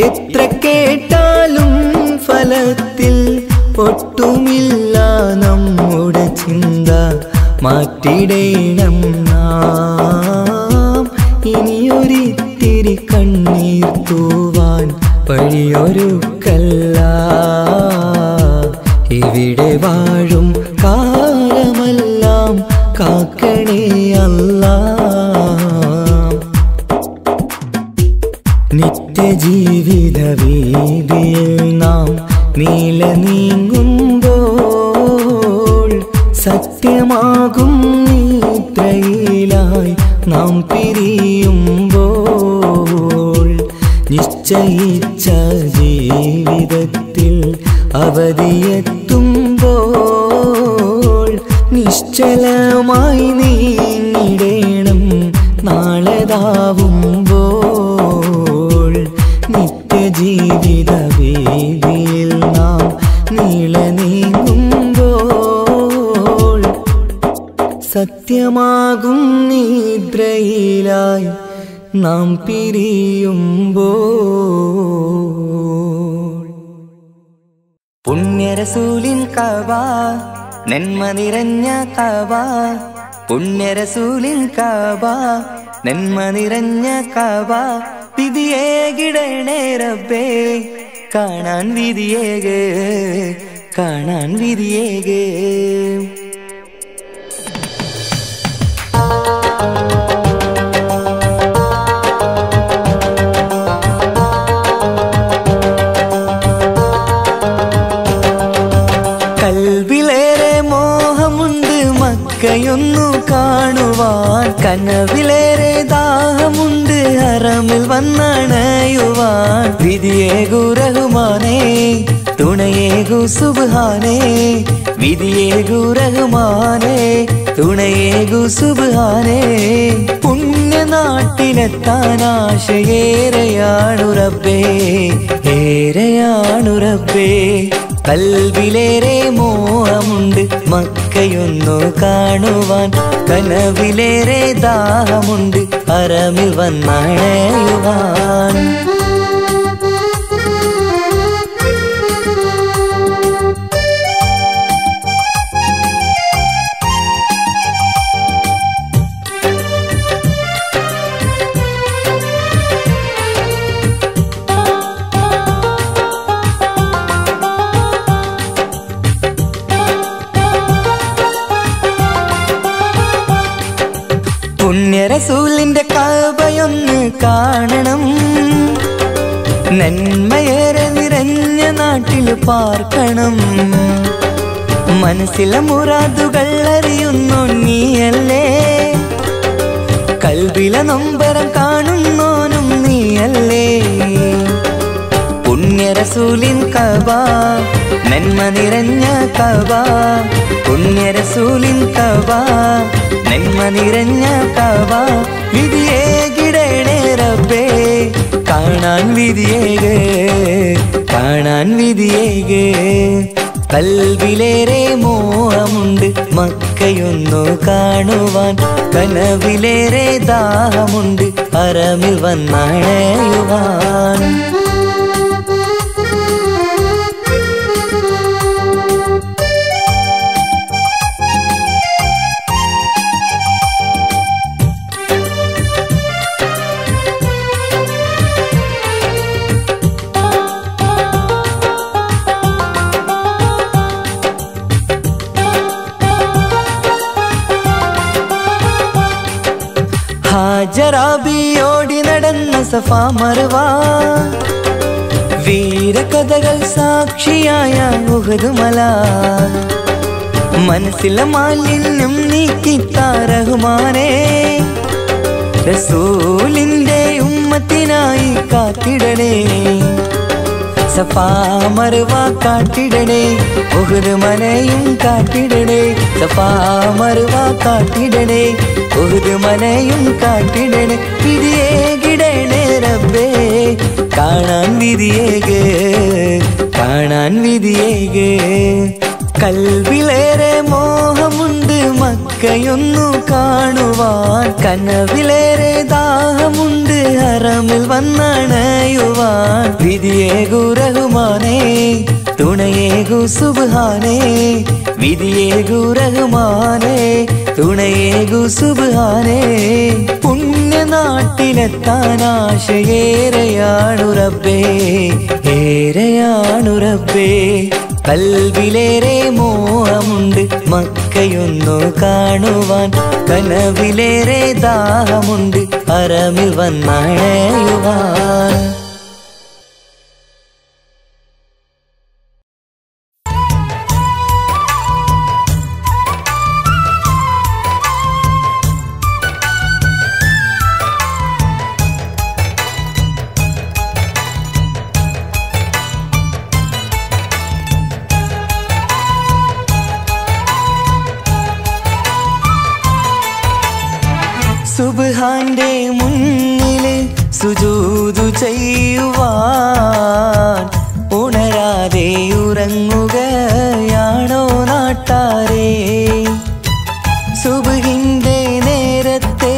എത്ര കേട്ടാലും ഫലത്തിൽ ഒട്ടുമില്ല നമ്മുടെ ചിന്ത മാറ്റിടേണം നാം ഇനിയൊരിത്തിരി കണ്ണീർ തൂവാൻ വഴിയൊരുക്കല്ല ഇവിടെ വാഴും കാലമെല്ലാം കാക്കണേ അല്ലാ നിത്യജീവിത വീതിയിൽ നാം നീള നീങ്ങുമ്പോൾ സത്യമാകും നിദ്രയിലായി നാം പിരിയുമ്പോൾ നിശ്ചയിച്ച ജീവിതത്തിൽ അവധിയെത്തുമ്പോൾ നിശ്ചലമായി നീങ്ങിടേണം നാളെതാവുമ്പോൾ നിത്യജീവിത വേദിയിൽ നാം നീള നീങ്ങുമ്പോൾ സത്യമാകും നിദ്രയിലായി നാം പിരിയുമ്പോൾ പുണ്യരസൂലിൻ കഅബ നന്മ നിറഞ്ഞ കാബ പുണ്യരസൂലിൻ കാബ നന്മ നിറഞ്ഞ കാബ വിധിയേകിടണേ റബ്ബേ കാണാൻ വിധിയേകേ കാണാൻ വിധിയേകേ കൽവിലേറെ മോഹമുണ്ട് മക്കയൊന്നു കാണുവാൻ കനവിലേറെ ദാഹമുണ്ട് ഹറമിൽ വന്നണയുവാൻ വിധിയേകു റഹ്മാനേ തുണയേകു സുബ്ഹാനേ വിധിയേകു റഹ്മാനേ തുണയേകു സുബ്ഹാനേ പുണ്യനാട്ടിലെത്താൻ ആശയേറെയാണു റബ്ബേ ഏറെയാണു റബ്ബേ കൽവിലേറെ മോഹമുണ്ട് മക്കയൊന്നു കാണുവാൻ കനവിലേറെ ദാഹമുണ്ട് ഹറമിൽ വന്നണയുവാൻ പുണ്യരസൂലിന്റെ കഅബയൊന്ന് കാണണം നന്മയേറെ നിറഞ്ഞ നാട്ടിൽ പാർക്കണം മനസ്സിലെ മുറാദുകൾ അറിയുന്നു നീയല്ലേ കൽബിലെ നൊമ്പരം കാണുന്നോനും നീയല്ലേ പുണ്യരസൂലിൻ കഅബ നന്മ നിറഞ്ഞ കഅബ പുണ്യരസൂലിൻ കഅബ നന്മ നിറഞ്ഞ കഅബ വിധിയേകിടണേ റബ്ബേ കാണാൻ വിധിയേകേ കാണാൻ വിധിയേകേ കൽവിലേറെ മോഹമുണ്ട് മക്കയൊന്നു കാണുവാൻ കനവിലേറെ ദാഹമുണ്ട് ഹറമിൽ വന്നണയുവാൻ ഹാജറാബിയോടി നടന്ന സഫാ മർവ വീരകഥകൾ സാക്ഷിയായ ഉഹദ് മല മനസ്സിലെ മാലിന്യം നീക്കിത്താ റഹ്മാനേ റസൂലിന്റെ ഉമ്മത്തിനായി കാത്തിടണേ സഫാ മർവ കാട്ടിടണേ ഉഹദ് മലയും കാട്ടിടണേ സഫാ മർവ കാട്ടിടണേ ഉഹദ് മലയും കാട്ടിടണേ വിധിയേകിടണേ റബ്ബേ കാണാൻ വിധിയേകേ കാണാൻ വിധിയേകേ കൽവിലേറെ മോഹമുണ്ട് മക്കയൊന്നു കാണുവാൻ കനവിലേറെ ദാഹമുണ്ട് ഹറമിൽ വന്നണയുവാൻ വിധിയേകു റഹ്മാനേ തുണയേകു സുബ്ഹാനേ വിധിയേകു റഹ്മാനേ തുണയേകു സുബ്ഹാനേ പുണ്യനാട്ടിലെത്താൻ ആശയേറെയാണു റബ്ബേ ഏറെയാണു റബ്ബേ കൽവിലേറെ മോഹമുണ്ട് മക്കയൊന്നു കാണുവാൻ കനവിലേറെ ദാഹമുണ്ട് ഹറമിൽ വന്നണയുവാൻ സുബ്ഹാന്റെ മുന്നില് സുജൂദു ചെയ്യുവാൻ ഉണരാതെ ഉറങ്ങുകയാണോ നാട്ടാരേ സുബ്ഹിന്റെ നേരത്തെ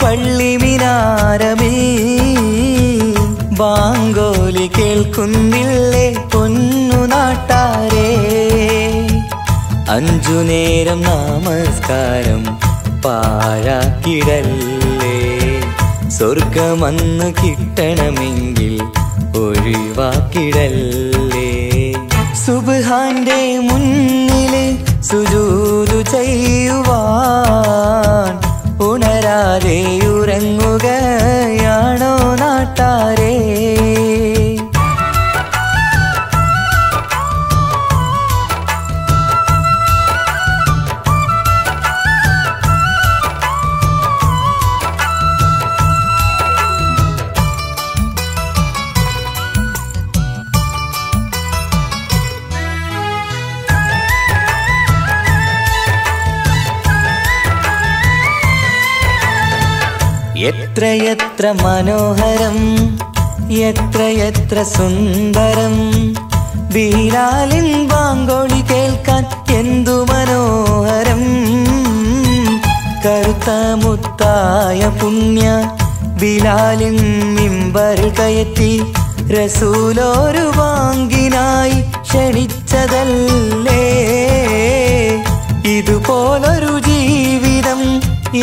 പള്ളി മിനാരമേ ബാങ്കോലി കേൾക്കുന്നില്ലേ പൊന്നു നാട്ടാരേ അഞ്ചു നേരം നമസ്കാരം പാഴാക്കിടല്ലേ. സ്വർഗമന്ന് കിട്ടണമെങ്കിൽ ഒഴിവാക്കിടല്ലേ. സുബ്ഹാന്റെ മുന്നില് സുജൂദ് ചെയ്യുവാൻ ഉണരാതെ ഉറങ്ങുകയാണോ നാട്ടാരേ? എത്രയെത്ര മനോഹരം, എത്രയെത്ര സുന്ദരം, ബിലാലിൻ ബാങ്കോളി കേൾക്കാൻ എന്തു മനോഹരം. കറുത്ത മുത്തായ പുണ്യ ബിലാലിൻ മിമ്പറിൽ കയറ്റി റസൂലോരു വാങ്കിനായി ക്ഷണിച്ചതല്ലേ. ഇതുപോലൊരു ജീവിതം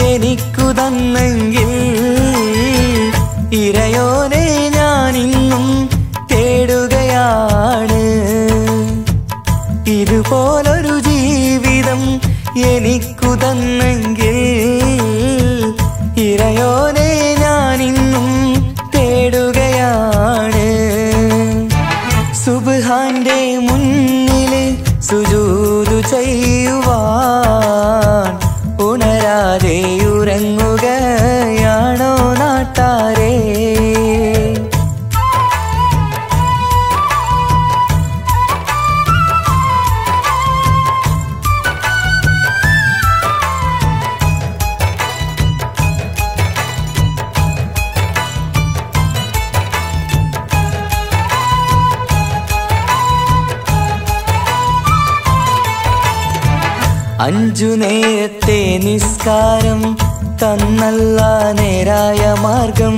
എനിക്കു തന്നെങ്കിൽ ഇറയോനെ ഞാനിന്നും തേടുകയാണ്. ഇതുപോലൊരു ജീവിതം എനിക്കു തന്നെങ്കിൽ ഇറയോനെ ഞാനിന്നും തേടുകയാണ്. സുബ്ഹാന്റെ മുന്നില് സുജൂദ് ചെയ്യുവാൻ ഉണരാതെ ഉറങ്ങുകയാണോ നാട്ടാരേ? അഞ്ചു നേരത്തെ നിസ്കാരം തന്നല്ല നേരായ മാർഗം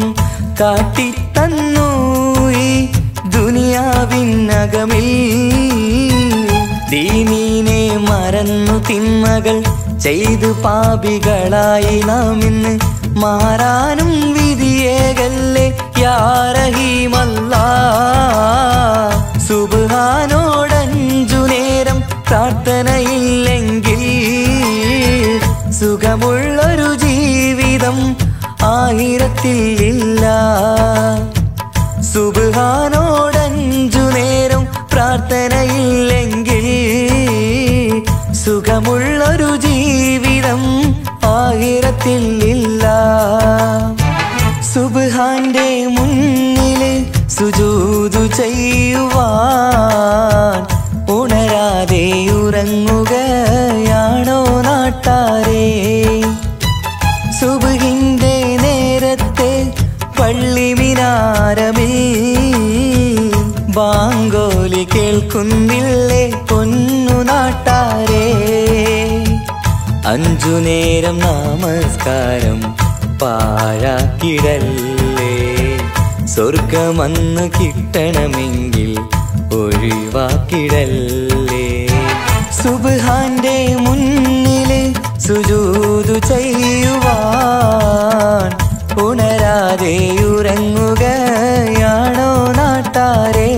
കാട്ടിത്തന്നു ഈ ദുനിയാവിനകമിൽ. ദീനീനെ മറന്നു തിന്മകൾ ചെയ്തു പാപികളായി നാം ഇന്ന് മാറാനും വിധിയേകല്ലേ യാ റഹീമല്ലാഹ്. സുബ്ഹാനോടഞ്ചു നേരം പ്രാർത്ഥനയില്ലെങ്കിൽ സുഖമുള്ളൊരു ജീവിതം ആയിരത്തിൽ ഇല്ല. സുബ്ഹാനോടഞ്ചു നേരം പ്രാർത്ഥനയില്ലെങ്കിൽ സുഖമുള്ളൊരു ജീവിതം ആയിരത്തിൽ ഇല്ല. സുബ്ഹാന്റെ മുന്നില് സുജൂദ് ചെയ്യുവാൻ ഉണരാതെ ഉറങ്ങുകയാണോ നാട്ടാരേ? സുബ്ഹിന്റെ നേരത്തെ പള്ളി മിനാരമിൽ ബാങ്കോലി കേൾക്കുന്നില്ലേ പൊന്നു നാട്ടാരേ? അഞ്ചു നേരം നമസ്കാരം പാഴാക്കിടല്ലേ. സ്വർഗമന്ന് കിട്ടണമെങ്കിൽ ഒഴിവാക്കിടല്ലേ. സുബ്ഹാന്റെ മുന്നില് സുജൂദ് ചെയ്യുവാൻ ഉണരാതെ ഉറങ്ങുകയാണോ നാട്ടാരേ?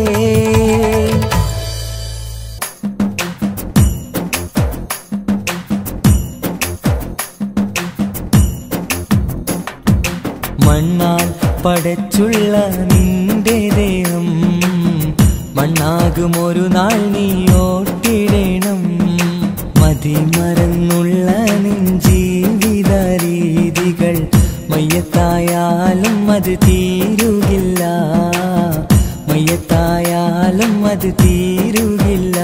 മണ്ണാൽ പടച്ചുള്ള നിന്റെ ദേഹം മണ്ണാകുമൊരു നാൾ നീ ഓട്ടിടണം. മതിമറന്നുള്ള നിൻ ജീവിത രീതികൾ മയ്യത്തായാലും അത് തീരുകില്ല. മയ്യത്തായാലും അത് തീരുകില്ല.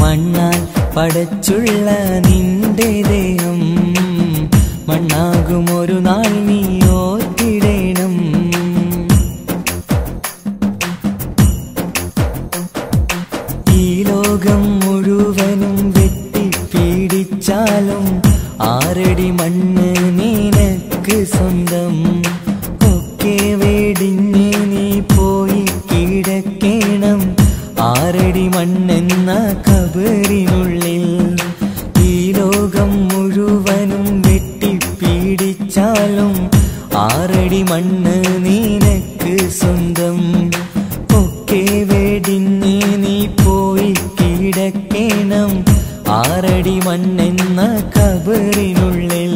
മണ്ണാൽ പടച്ചുള്ള നിന്റെ ദേഹം മണ്ണാകുമൊരു നാൾ നീ ഓർത്തിടണം. ഈ ലോകം മുഴുവനും വെട്ടിപ്പീഡിച്ചാലും 6 അടി മണ്ണ് നിനക്ക് സ്വന്തം. ഒക്കെ വെടിഞ്ഞ് നീ പോയി കിടക്കണം 6 അടി മണ്ണെന്ന കബറിനുള്ളിൽ. മുഴുവനും വെട്ടിപ്പീടിച്ചാലും 6 അടി മണ്ണ് നിനക്ക് സ്വന്തം. ഒക്കെ വെടിഞ്ഞ് നീ പോയി കിടക്കണം 6 അടി മണ്ണെന്ന കബറിനുള്ളിൽ.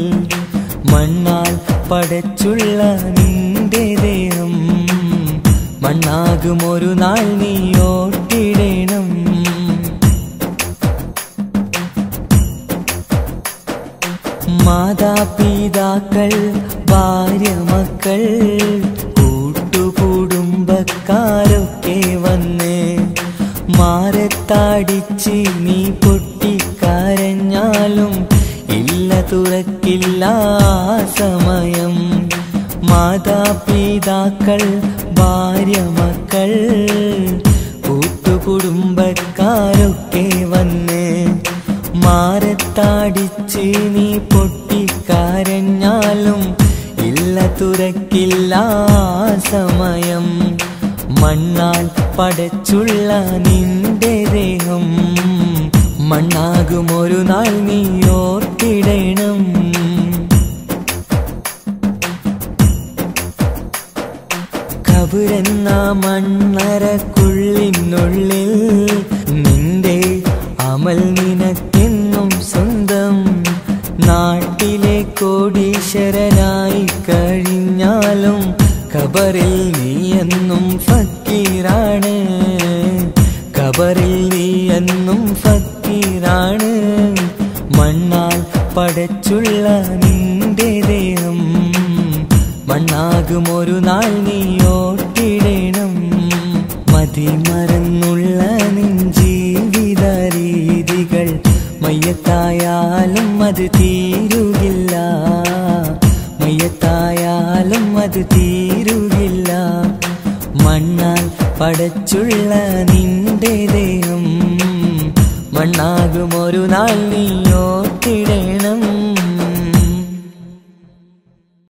മണ്ണാൽ പടച്ചുള്ള നിന്റെ ദേഹം മണ്ണാകും ഒരു നാൾ നീ ഓട്ടിടണം. മാതാപിതാക്കൾ, ഭാര്യ, മക്കൾ, കൂട്ടുകുടുംബക്കാരൊക്കെ വന്ന് മാറത്തടിച്ച് നീ പൊട്ടിക്കരഞ്ഞാലും ഇല്ല തുറക്കില്ല സമയം. മാതാപിതാക്കൾ, ഭാര്യ, മക്കൾ, കൂട്ടുകുടുംബക്കാരൊക്കെ വന്ന് മാറത്തടിച്ച് നീ പൊട്ടിക്കരഞ്ഞാലും ഇല്ല തുറക്കില്ല സമയം. മണ്ണാൽ പടച്ചുള്ള നിന്റെ ദേഹം മണ്ണാകും ഒരു നാൾ നീ ഓർത്തിടണം. കബറെന്ന മണ്ണറക്കുള്ളിനുള്ളിൽ നിന്റെ അമൽ നിനക്കെന്നും സ്വന്തം. നാട്ടിലെ കോടീശ്വരനായി കഴിഞ്ഞാലും ഖബറിൽ നീ എന്നും ഫക്കീറാണ്. ഖബറിൽ നീ എന്നും ഫക്കീറാണ്. മണ്ണാൽ പടച്ചുള്ള നിന്റെ ദേഹം മണ്ണാകും ഒരു നാൾ നീ ഓട്ടിടണം. മതിമറന്നുള്ള നിൻ ജീവിത രീതികൾ മയ്യത്തായാലും അത് തീരുകില്ല. മയ്യത്തായാലും അത് തീരുകില്ല. മണ്ണാൽ പടച്ചുള്ള നിന്റെ ദേഹം മണ്ണാകും ഒരു നാൾ നീ